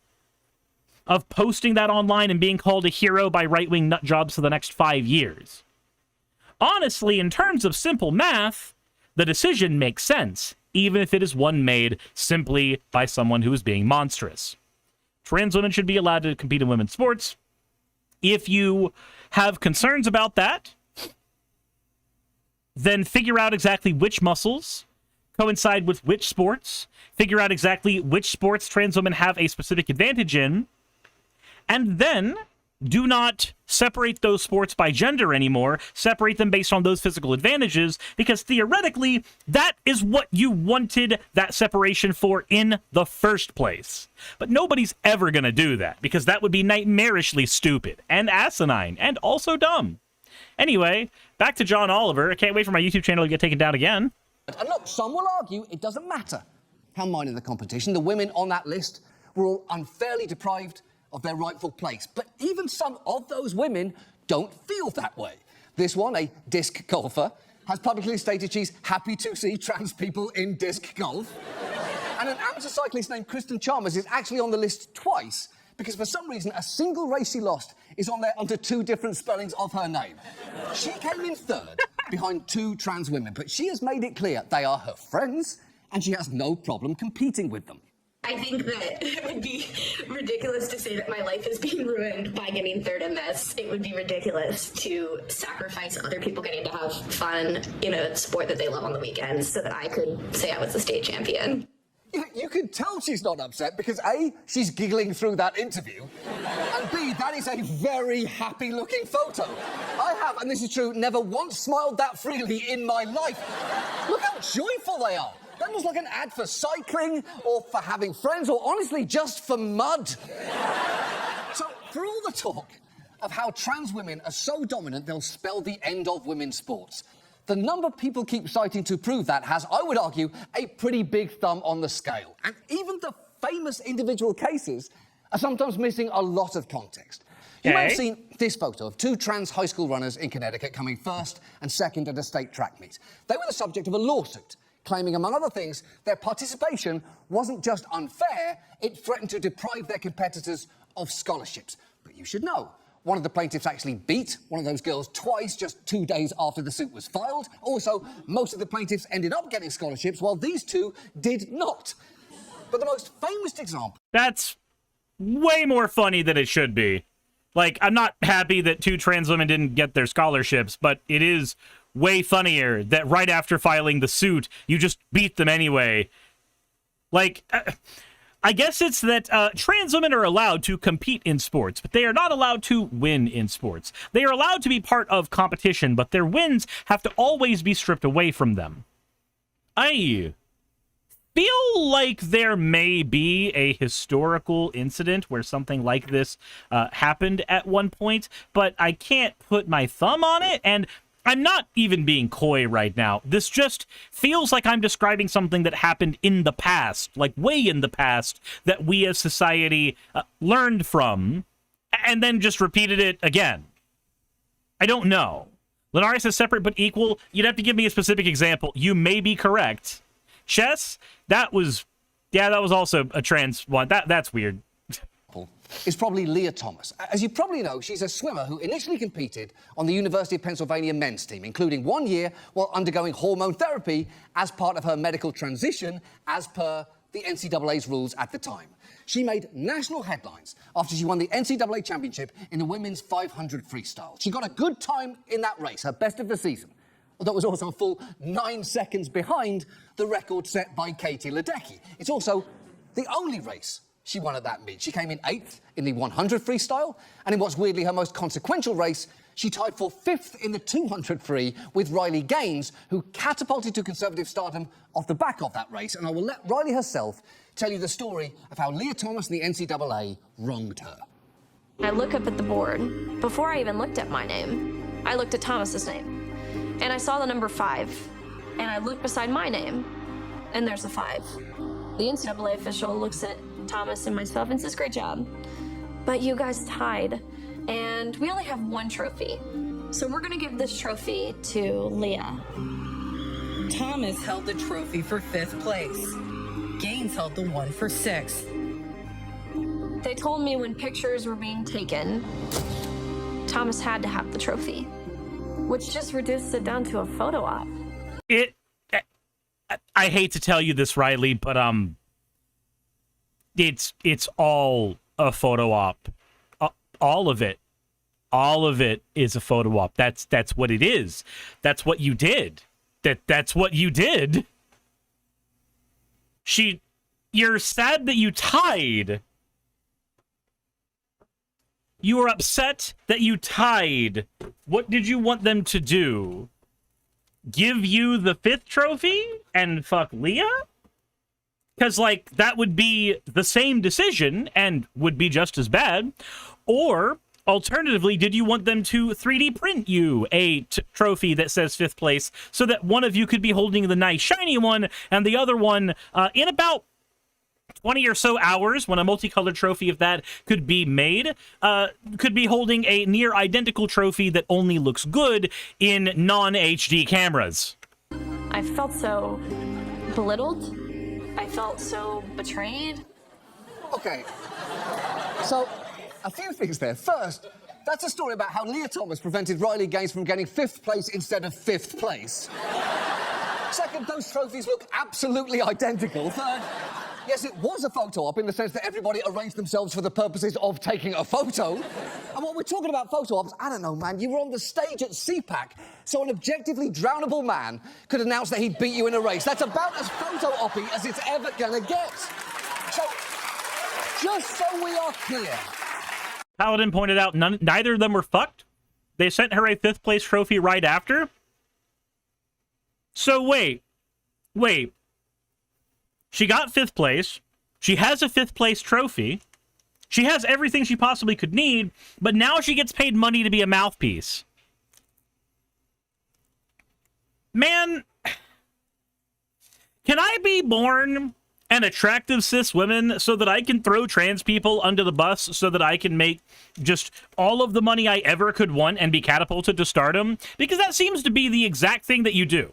of posting that online and being called a hero by right-wing nutjobs for the next 5 years. Honestly, in terms of simple math, the decision makes sense, even if it is one made simply by someone who is being monstrous. Trans women should be allowed to compete in women's sports. If you have concerns about that, then figure out exactly which muscles coincide with which sports, figure out exactly which sports trans women have a specific advantage in, and then do not separate those sports by gender anymore. Separate them based on those physical advantages, because theoretically, that is what you wanted that separation for in the first place. But nobody's ever going to do that, because that would be nightmarishly stupid and asinine and also dumb. Anyway, back to John Oliver. I can't wait for my YouTube channel to get taken down again. And look, some will argue it doesn't matter how minor the competition. The women on that list were all unfairly deprived of their rightful place. But even some of those women don't feel that way. This one, a disc golfer, has publicly stated she's happy to see trans people in disc golf. And an amateur cyclist named Kristen Chalmers is actually on the list twice, because for some reason a single race she lost is on there under two different spellings of her name. She came in third behind two trans women, but she has made it clear they are her friends and she has no problem competing with them. I think that it would be ridiculous to say that my life is being ruined by getting third in this. It would be ridiculous to sacrifice other people getting to have fun in a sport that they love on the weekends so that I could say I was the state champion. You can tell she's not upset because A, she's giggling through that interview, and B, that is a very happy-looking photo. I have, and this is true, never once smiled that freely in my life. Look how joyful they are. That looks like an ad for cycling, or for having friends, or honestly, just for mud. So, for all the talk of how trans women are so dominant they'll spell the end of women's sports, the number people keep citing to prove that has, I would argue, a pretty big thumb on the scale. And even the famous individual cases are sometimes missing a lot of context. You may have seen this photo of two trans high school runners in Connecticut coming first and second at a state track meet. They were the subject of a lawsuit, claiming, among other things, their participation wasn't just unfair, it threatened to deprive their competitors of scholarships. But you should know, one of the plaintiffs actually beat one of those girls twice just 2 days after the suit was filed. Also, most of the plaintiffs ended up getting scholarships, while these two did not. But the most famous example... That's way more funny than it should be. Like, I'm not happy that two trans women didn't get their scholarships, but it is way funnier that right after filing the suit, you just beat them anyway. Like, I guess it's that trans women are allowed to compete in sports, but they are not allowed to win in sports. They are allowed to be part of competition, but their wins have to always be stripped away from them. I feel like there may be a historical incident where something like this happened at one point, but I can't put my thumb on it, and I'm not even being coy right now. This just feels like I'm describing something that happened in the past, like way in the past, that we as society learned from, and then just repeated it again. I don't know. Lenari says separate but equal. You'd have to give me a specific example. You may be correct. Chess, that was also a trans one. That's weird. Is probably Leah Thomas. As you probably know, she's a swimmer who initially competed on the University of Pennsylvania men's team, including 1 year while undergoing hormone therapy as part of her medical transition, as per the NCAA's rules at the time. She made national headlines after she won the NCAA championship in the women's 500 freestyle. She got a good time in that race, her best of the season. Although it was also a full 9 seconds behind the record set by Katie Ledecky. It's also the only race she won at that meet. She came in 8th in the 100 freestyle, and in what's weirdly her most consequential race, she tied for 5th in the 200 free with Riley Gaines, who catapulted to conservative stardom off the back of that race. And I will let Riley herself tell you the story of how Leah Thomas and the NCAA wronged her. I look up at the board. Before I even looked at my name, I looked at Thomas's name. And I saw the number 5, and I looked beside my name, and there's a 5. The NCAA official looks at Thomas and myself and says, "Great job. But you guys tied, and we only have 1 trophy. So we're gonna give this trophy to Leah." Thomas held the trophy for 5th place. Gaines held the one for 6th. They told me when pictures were being taken, Thomas had to have the trophy, which just reduced it down to a photo op. I hate to tell you this, Riley, but it's all a photo op. All of it is a photo op. That's what it is. That's what you did. That's what you did. You're sad that you tied. You were upset that you tied. What did you want them to do? Give you the 5th trophy and fuck Leah? Because, like, that would be the same decision and would be just as bad. Or, alternatively, did you want them to 3D print you a trophy that says 5th place so that one of you could be holding the nice shiny one and the other one in about 20 or so hours, when a multicolored trophy of that could be made, could be holding a near identical trophy that only looks good in non-HD cameras? I felt so belittled. I felt so betrayed. Okay, so a few things there. First, that's a story about how Leah Thomas prevented Riley Gaines from getting 5th place instead of 5th place. Second, those trophies look absolutely identical. Third, yes, it was a photo op in the sense that everybody arranged themselves for the purposes of taking a photo. And what we're talking about photo ops, I don't know, man, you were on the stage at CPAC, so an objectively drownable man could announce that he'd beat you in a race. That's about as photo oppy as it's ever gonna get. So, just so we are clear. Paladin pointed out neither of them were fucked. They sent her a 5th place trophy right after. So wait. She got 5th place. She has a 5th place trophy. She has everything she possibly could need, but now she gets paid money to be a mouthpiece. Man, can I be born an attractive cis woman so that I can throw trans people under the bus so that I can make just all of the money I ever could want and be catapulted to stardom? Because that seems to be the exact thing that you do.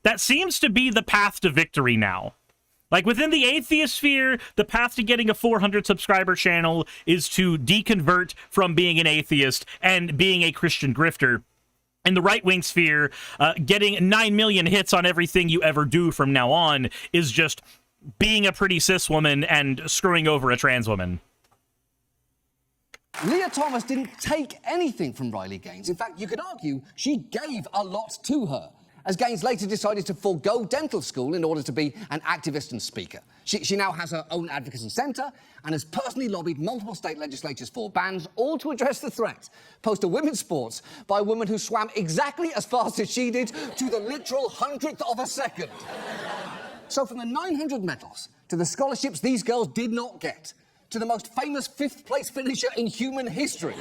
That seems to be the path to victory now. Like, within the atheist sphere, the path to getting a 400 subscriber channel is to deconvert from being an atheist and being a Christian grifter. In the right-wing sphere, getting 9 million hits on everything you ever do from now on is just being a pretty cis woman and screwing over a trans woman. Leah Thomas didn't take anything from Riley Gaines. In fact, you could argue she gave a lot to her. as Gaines later decided to forego dental school in order to be an activist and speaker. She now has her own advocacy centre and has personally lobbied multiple state legislatures for bans, all to address the threat posed to women's sports by a woman who swam exactly as fast as she did to the literal 100th of a second. So from the 900 medals to the scholarships these girls did not get, to the most famous fifth-place finisher in human history,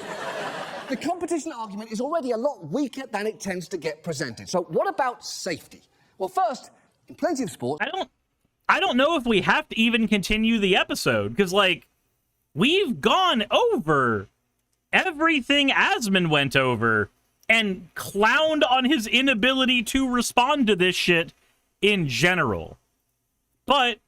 the competition argument is already a lot weaker than it tends to get presented. So what about safety? Well, first, in plenty of sports... I don't know if we have to even continue the episode, because, like, we've gone over everything Asmon went over and clowned on his inability to respond to this shit in general. But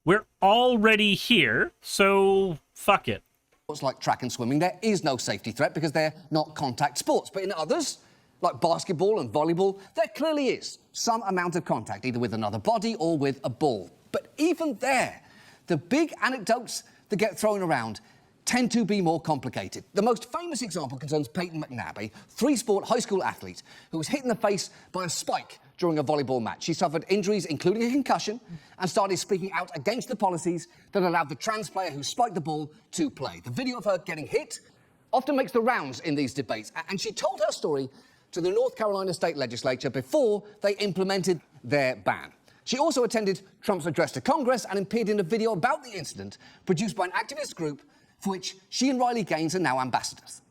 we're already here, so fuck it. Sports like track and swimming, there is no safety threat because they're not contact sports. But in others, like basketball and volleyball, there clearly is some amount of contact, either with another body or with a ball. But even there, the big anecdotes that get thrown around tend to be more complicated. The most famous example concerns Peyton McNabb, a three-sport high school athlete who was hit in the face by a spike during a volleyball match. She suffered injuries, including a concussion, and started speaking out against the policies that allowed the trans player who spiked the ball to play. The video of her getting hit often makes the rounds in these debates, and she told her story to the North Carolina State Legislature before they implemented their ban. She also attended Trump's address to Congress and appeared in a video about the incident produced by an activist group for which she and Riley Gaines are now ambassadors.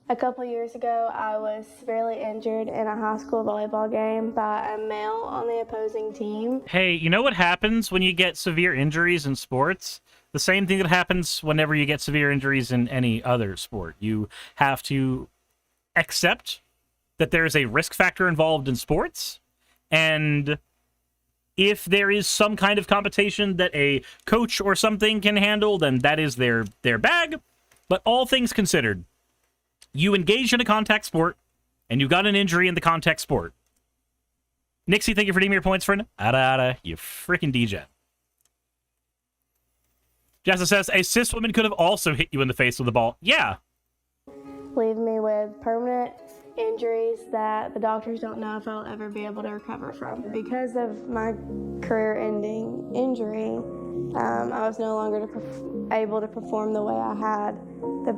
A couple years ago, I was severely injured in a high school volleyball game by a male on the opposing team. Hey, you know what happens when you get severe injuries in sports? The same thing that happens whenever you get severe injuries in any other sport. You have to accept that there is a risk factor involved in sports, and if there is some kind of competition that a coach or something can handle, then that is their bag. But all things considered, you engaged in a contact sport, and you got an injury in the contact sport. Nixie, thank you for redeeming your points, friend. Ada, you freaking DJ. Jessa says, a cis woman could have also hit you in the face with a ball. Yeah. Leave me with permanent injuries that the doctors don't know if I'll ever be able to recover from. Because of my career-ending injury, I was no longer able to perform the way I had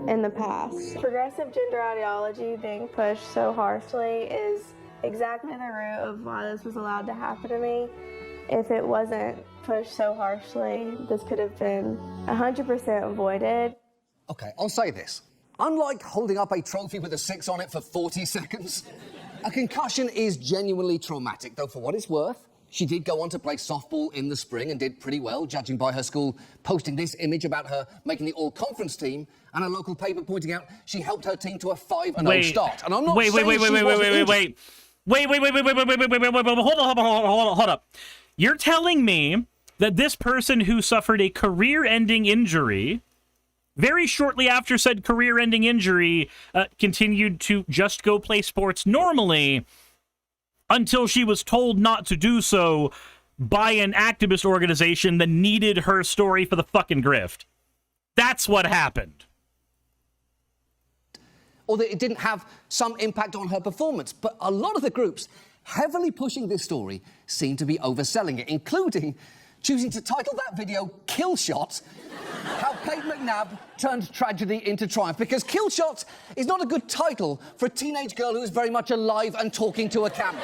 in the past. Progressive gender ideology being pushed so harshly is exactly the root of why this was allowed to happen to me. If it wasn't pushed so harshly, this could have been 100% avoided. Okay, I'll say this. Unlike holding up a trophy with a 6 on it for 40 seconds, a concussion is genuinely traumatic, though for what it's worth, she did go on to play softball in the spring and did pretty well, judging by her school posting this image about her making the all-conference team and a local paper pointing out she helped her team to a 5-0 start. And I'm not saying hold up. You're telling me that this person who suffered a career-ending injury very shortly after said career-ending injury continued to just go play sports normally until she was told not to do so by an activist organization that needed her story for the fucking grift. That's what happened. Or that it didn't have some impact on her performance. But a lot of the groups heavily pushing this story seem to be overselling it, including choosing to title that video Killshot, how Peyton McNabb turned tragedy into triumph, because Killshot is not a good title for a teenage girl who is very much alive and talking to a camera.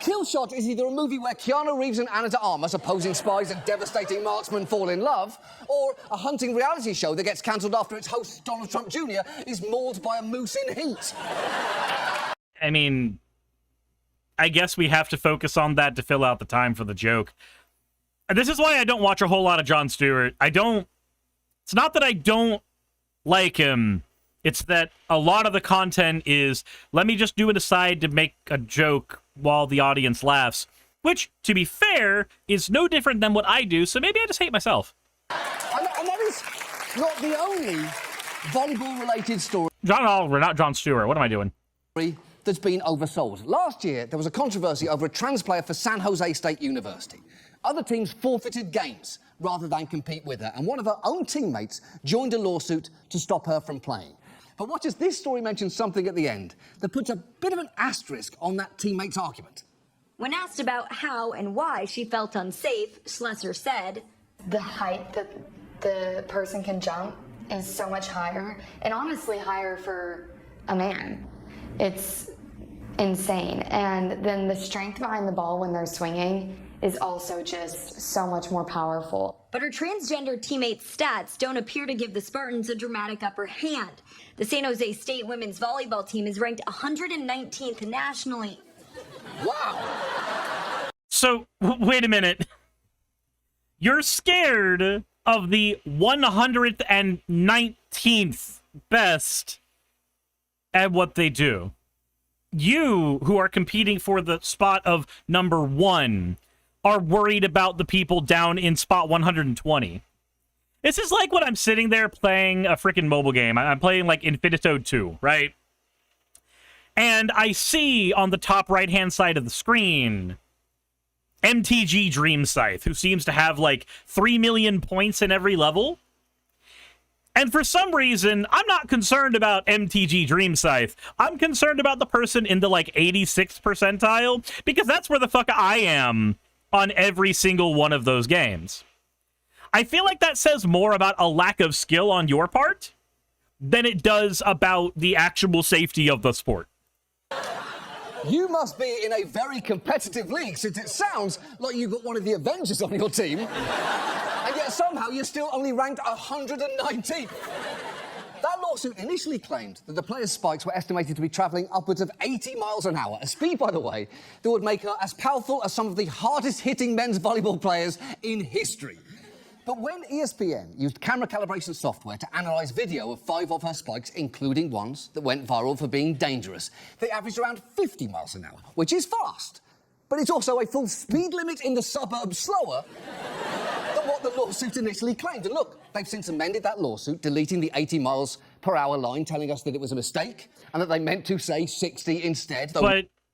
Killshot is either a movie where Keanu Reeves and Ana de Armas, opposing spies and devastating marksmen, fall in love, or a hunting reality show that gets cancelled after its host, Donald Trump Jr., is mauled by a moose in heat. I mean, I guess we have to focus on that to fill out the time for the joke. This is why I don't watch a whole lot of Jon Stewart. It's not that I don't like him. It's that a lot of the content is, let me just do an aside to make a joke while the audience laughs. Which, to be fair, is no different than what I do, so maybe I just hate myself. And that is not the only volleyball-related story. Not Jon Stewart. What am I doing? That's been oversold. Last year, there was a controversy over a trans player for San Jose State University. Other teams forfeited games rather than compete with her, and one of her own teammates joined a lawsuit to stop her from playing. But watch as this story mentions something at the end that puts a bit of an asterisk on that teammate's argument. When asked about how and why she felt unsafe, Schlesser said, "The height that the person can jump is so much higher, and honestly higher for a man. It's insane. And then the strength behind the ball when they're swinging is also just so much more powerful." But her transgender teammates' stats don't appear to give the Spartans a dramatic upper hand. The San Jose State women's volleyball team is ranked 119th nationally. Wow. So, wait a minute. You're scared of the 119th best at what they do. You, who are competing for the spot of number 1, are worried about the people down in spot 120. This is like when I'm sitting there playing a freaking mobile game. I'm playing like Infinito 2, right? And I see on the top right-hand side of the screen MTG Dream Scythe, who seems to have like 3 million points in every level. And for some reason, I'm not concerned about MTG Dream Scythe. I'm concerned about the person in the like 86th percentile, because that's where the fuck I am on every single one of those games. I feel like that says more about a lack of skill on your part than it does about the actual safety of the sport. You must be in a very competitive league, since it sounds like you've got one of the Avengers on your team, and yet somehow you're still only ranked 119th. That lawsuit initially claimed that the player's spikes were estimated to be travelling upwards of 80 miles an hour, a speed, by the way, that would make her as powerful as some of the hardest-hitting men's volleyball players in history. But when ESPN used camera calibration software to analyse video of 5 of her spikes, including ones that went viral for being dangerous, they averaged around 50 miles an hour, which is fast. But it's also a full speed limit in the suburbs slower than what the lawsuit initially claimed. And look, they've since amended that lawsuit, deleting the 80 miles per hour line, telling us that it was a mistake and that they meant to say 60 instead.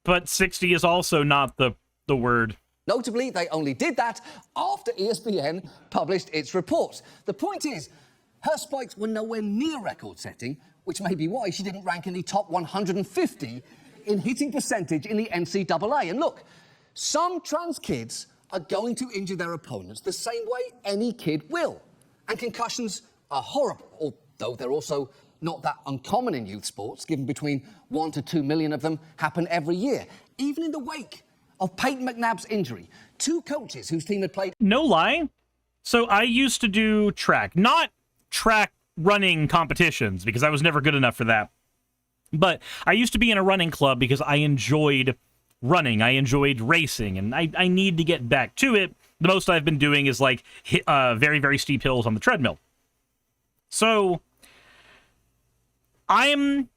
But 60 is also not the word. Notably, they only did that after ESPN published its report. The point is, her spikes were nowhere near record-setting, which may be why she didn't rank in the top 150 in hitting percentage in the NCAA. And look, some trans kids are going to injure their opponents the same way any kid will. And concussions are horrible, although they're also not that uncommon in youth sports, given between 1 to 2 million of them happen every year. Even in the wake of Peyton McNabb's injury, 2 coaches whose team had played... No lie. So I used to do track. Not track running competitions, because I was never good enough for that. But I used to be in a running club because I enjoyed running. I enjoyed racing, and I need to get back to it. The most I've been doing is, like, hit, very, very steep hills on the treadmill. So, in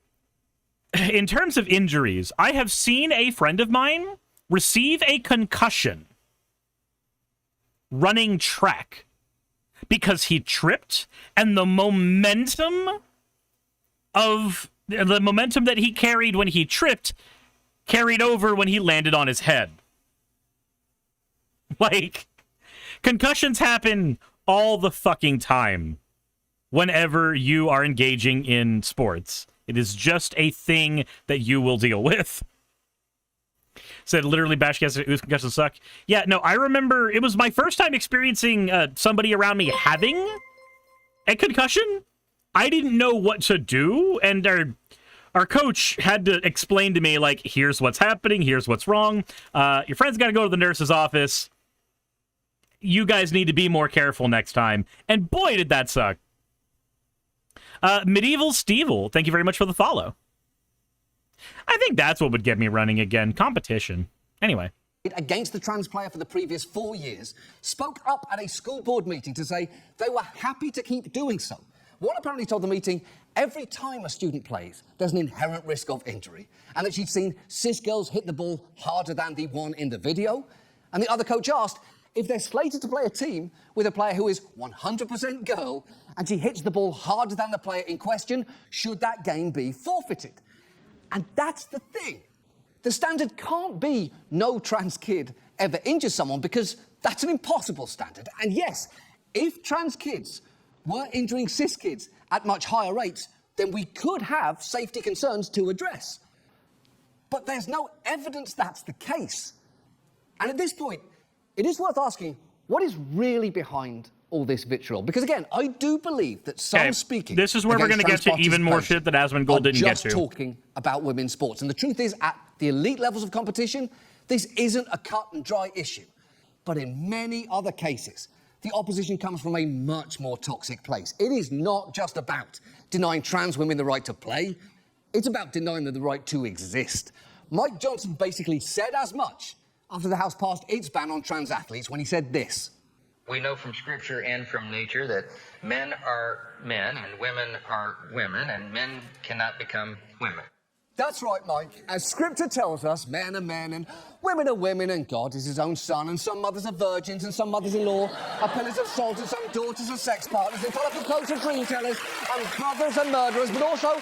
terms of injuries, I have seen a friend of mine receive a concussion running track because he tripped, and the momentum that he carried when he tripped carried over when he landed on his head. Like, concussions happen all the fucking time whenever you are engaging in sports. It is just a thing that you will deal with. Said literally concussions suck. Yeah, no, I remember it was my first time experiencing somebody around me having a concussion. I didn't know what to do, and our coach had to explain to me, like, here's what's happening, here's what's wrong. Your friend's got to go to the nurse's office. You guys need to be more careful next time. And boy, did that suck. Medieval Stevel, thank you very much for the follow. I think that's what would get me running again. Competition. Anyway. Against the trans player for the previous 4 years, spoke up at a school board meeting to say they were happy to keep doing so. One apparently told the meeting every time a student plays, there's an inherent risk of injury, and that she'd seen cis girls hit the ball harder than the one in the video. And the other coach asked if they're slated to play a team with a player who is 100% girl and she hits the ball harder than the player in question, should that game be forfeited? And that's the thing. The standard can't be no trans kid ever injures someone, because that's an impossible standard. And yes, if trans kids were injuring cis kids at much higher rates, then we could have safety concerns to address. But there's no evidence that's the case. And at this point, it is worth asking, what is really behind all this vitriol? Because again, I do believe that some speaking... This is where we're going to get to even more shit that Asmongold didn't get to. Just talking about women's sports. And the truth is, at the elite levels of competition, this isn't a cut and dry issue. But in many other cases, the opposition comes from a much more toxic place. It is not just about denying trans women the right to play. It's about denying them the right to exist. Mike Johnson basically said as much after the House passed its ban on trans athletes when he said this. We know from Scripture and from nature that men are men and women are women, and men cannot become women. That's right, Mike. As Scripture tells us, men are men and women are women, and God is his own son, and some mothers are virgins and some mothers-in-law are pillars of salt, and some daughters are sex partners, and colourful clothes are dream tellers, and brothers are murderers, but also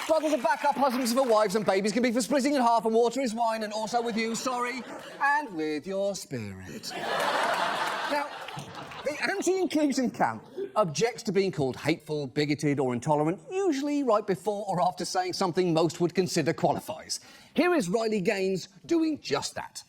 brothers are backup husbands for wives, and babies can be for splitting in half, and water is wine, and also with you, sorry, and with your spirit. Now, the anti-inclusion camp objects to being called hateful, bigoted, or intolerant, usually right before or after saying something most would consider qualifies. Here is Riley Gaines doing just that.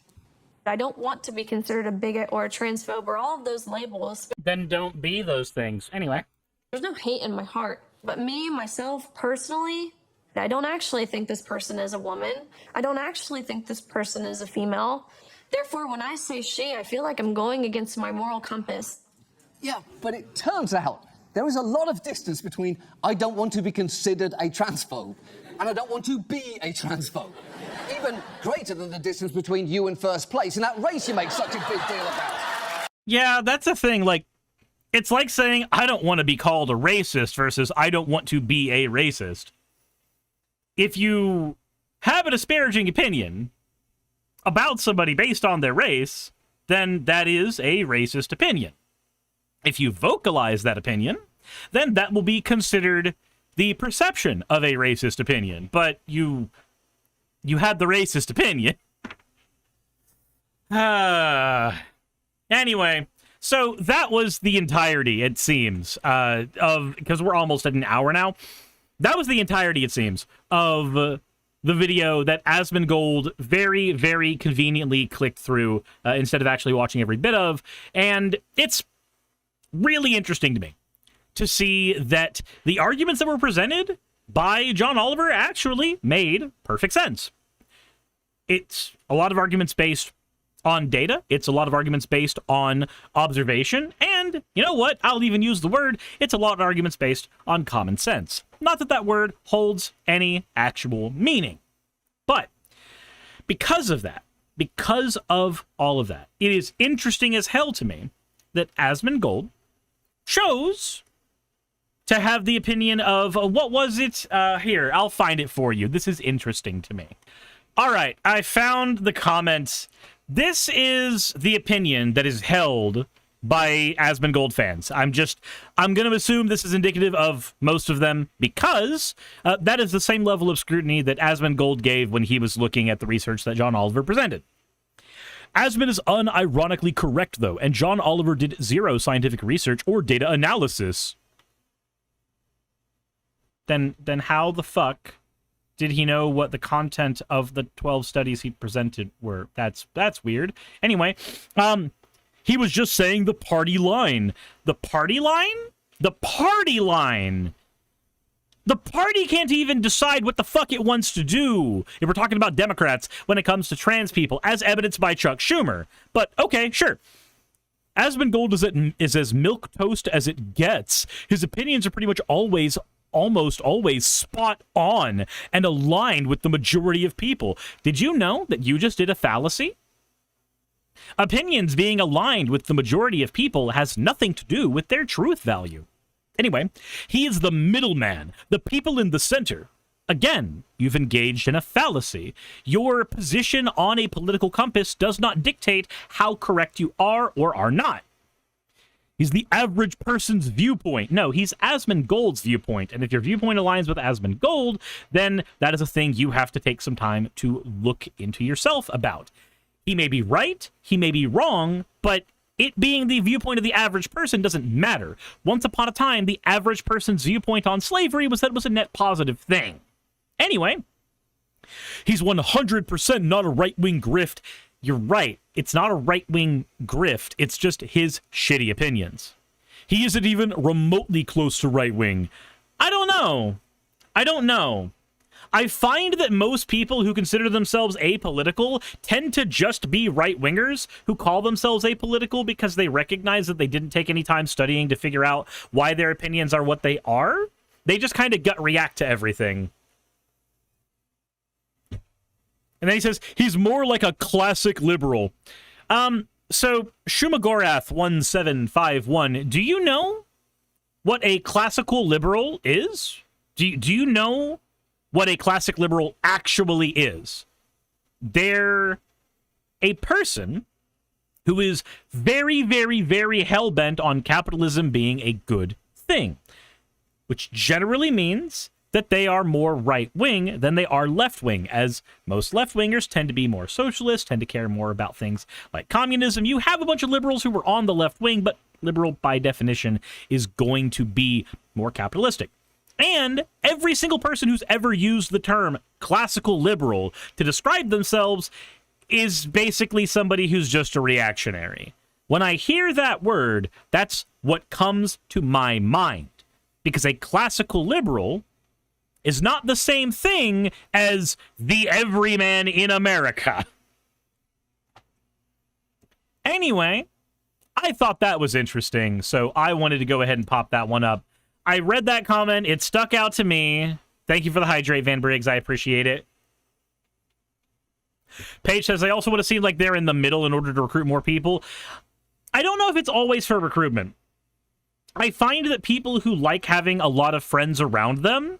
I don't want to be considered a bigot or a transphobe or all of those labels. Then don't be those things. Anyway. There's no hate in my heart. But me, myself, personally, I don't actually think this person is a woman. I don't actually think this person is a female. Therefore, when I say she, I feel like I'm going against my moral compass. Yeah, but it turns out there is a lot of distance between I don't want to be considered a transphobe and I don't want to be a transphobe. Even greater than the distance between you and first place in that race you make such a big deal about. Yeah, that's the thing. Like, it's like saying I don't want to be called a racist versus I don't want to be a racist. If you have a disparaging opinion about somebody based on their race, then that is a racist opinion. If you vocalize that opinion, then that will be considered the perception of a racist opinion. But you had the racist opinion. Anyway, so that was the entirety, it seems, because we're almost at an hour now. That was the entirety, it seems, of the video that Asmongold very, very conveniently clicked through instead of actually watching every bit of. And it's really interesting to me to see that the arguments that were presented by John Oliver actually made perfect sense. It's a lot of arguments based on data. It's a lot of arguments based on observation. And you know what? I'll even use the word. It's a lot of arguments based on common sense. Not that that word holds any actual meaning. But because of that, because of all of that, it is interesting as hell to me that Asmongold chose to have the opinion of, what was it? Here, I'll find it for you. This is interesting to me. All right, I found the comments. This is the opinion that is held by Asmongold fans. I'm going to assume this is indicative of most of them because that is the same level of scrutiny that Asmongold gave when he was looking at the research that John Oliver presented. Asmon is unironically correct, though, and John Oliver did zero scientific research or data analysis. Then how the fuck did he know what the content of the 12 studies he presented were? That's weird. Anyway, he was just saying the party line. The party line? The party line! The party can't even decide what the fuck it wants to do if we're talking about Democrats when it comes to trans people, as evidenced by Chuck Schumer. But, okay, sure. Asmongold is as milquetoast as it gets. His opinions are pretty much almost always spot on and aligned with the majority of people. Did you know that you just did a fallacy? Opinions being aligned with the majority of people has nothing to do with their truth value. Anyway, he is the middleman, the people in the center. Again, you've engaged in a fallacy. Your position on a political compass does not dictate how correct you are or are not. He's the average person's viewpoint. No, he's Asmongold's viewpoint. And if your viewpoint aligns with Asmongold, then that is a thing you have to take some time to look into yourself about. He may be right, he may be wrong, but it being the viewpoint of the average person doesn't matter. Once upon a time, the average person's viewpoint on slavery was that it was a net positive thing. Anyway, he's 100% not a right-wing grift. You're right. It's not a right-wing grift. It's just his shitty opinions. He isn't even remotely close to right-wing. I don't know. I find that most people who consider themselves apolitical tend to just be right-wingers who call themselves apolitical because they recognize that they didn't take any time studying to figure out why their opinions are what they are. They just kind of gut react to everything. And then he says, he's more like a classic liberal. So, Shumagorath1751, do you know what a classical liberal is? Do you know what a classic liberal actually is? They're a person who is very, very, very hell-bent on capitalism being a good thing, which generally means that they are more right-wing than they are left-wing, as most left-wingers tend to be more socialist, tend to care more about things like communism. You have a bunch of liberals who were on the left wing, but liberal, by definition, is going to be more capitalistic. And every single person who's ever used the term classical liberal to describe themselves is basically somebody who's just a reactionary. When I hear that word, that's what comes to my mind. Because a classical liberal is not the same thing as the everyman in America. Anyway, I thought that was interesting, so I wanted to go ahead and pop that one up. I read that comment. It stuck out to me. Thank you for the hydrate, Van Briggs. I appreciate it. Paige says, I also want to seem like they're in the middle in order to recruit more people. I don't know if it's always for recruitment. I find that people who like having a lot of friends around them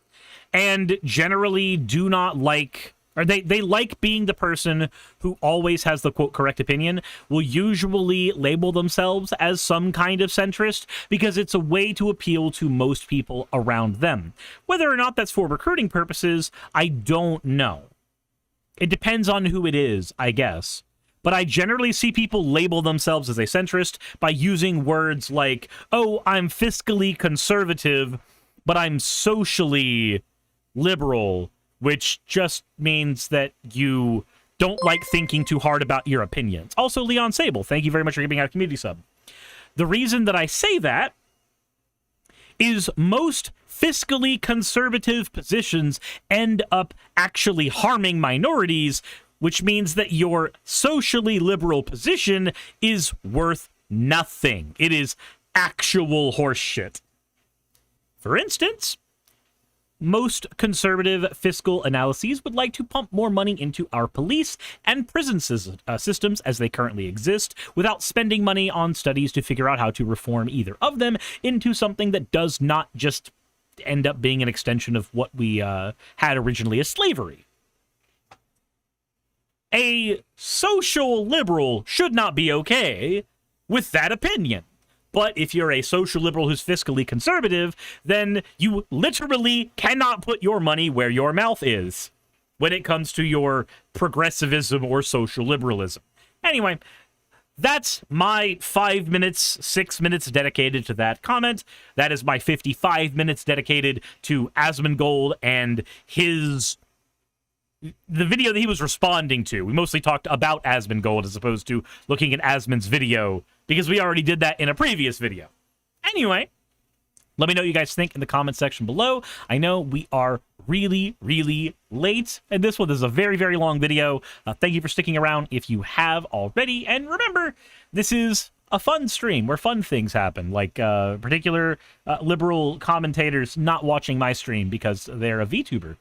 and generally do not like, or they like being the person who always has the, quote, correct opinion, will usually label themselves as some kind of centrist because it's a way to appeal to most people around them. Whether or not that's for recruiting purposes, I don't know. It depends on who it is, I guess. But I generally see people label themselves as a centrist by using words like, oh, I'm fiscally conservative, but I'm socially liberal, which just means that you don't like thinking too hard about your opinions. Also, Leon Sable, thank you very much for giving out a community sub. The reason that I say that is most fiscally conservative positions end up actually harming minorities, which means that your socially liberal position is worth nothing. It is actual horseshit. For instance, most conservative fiscal analyses would like to pump more money into our police and prison systems as they currently exist, without spending money on studies to figure out how to reform either of them into something that does not just end up being an extension of what we had originally as slavery. A social liberal should not be okay with that opinion. But if you're a social liberal who's fiscally conservative, then you literally cannot put your money where your mouth is when it comes to your progressivism or social liberalism. Anyway, that's my 5 minutes, 6 minutes dedicated to that comment. That is my 55 minutes dedicated to Asmongold and the video that he was responding to. We mostly talked about Asmongold as opposed to looking at Asmon's video, because we already did that in a previous video. Anyway, let me know what you guys think in the comment section below. I know we are really, really late, and this one is a very, very long video. Thank you for sticking around if you have already. And remember, this is a fun stream where fun things happen, like particular liberal commentators not watching my stream because they're a VTuber.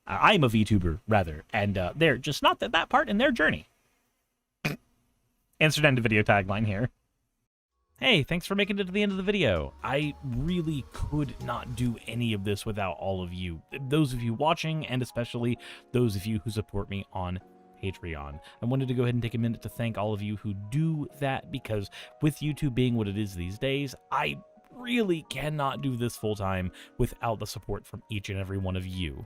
I'm a VTuber, rather, and they're just not that part in their journey. Insert end of video tagline here. Hey, thanks for making it to the end of the video. I really could not do any of this without all of you. Those of you watching, and especially those of you who support me on Patreon. I wanted to go ahead and take a minute to thank all of you who do that, because with YouTube being what it is these days, I really cannot do this full-time without the support from each and every one of you.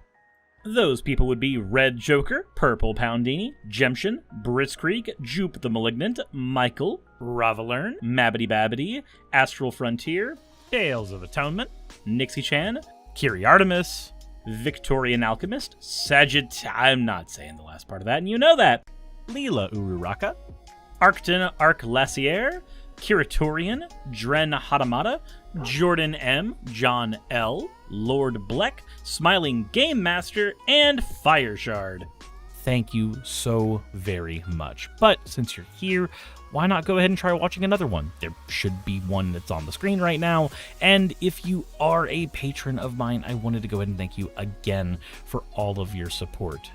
Those people would be Red Joker, Purple Poundini, Jemshin, Britzkrieg, Jupe the Malignant, Michael, Ravalern, Mabbity Babbity, Astral Frontier, Tales of Atonement, Nixie-chan, Kiri Artemis, Victorian Alchemist, I'm not saying the last part of that, and you know that, Leela Ururaka, Arcton Arclacier, Kiratorian, Dren Hadamata, Jordan M, John L, Lord Bleck, Smiling Game Master, and Fire Shard. Thank you so very much. But since you're here, why not go ahead and try watching another one? There should be one that's on the screen right now. And if you are a patron of mine, I wanted to go ahead and thank you again for all of your support.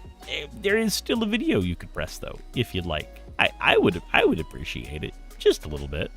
There is still a video you could press though, if you'd like. I would appreciate it just a little bit.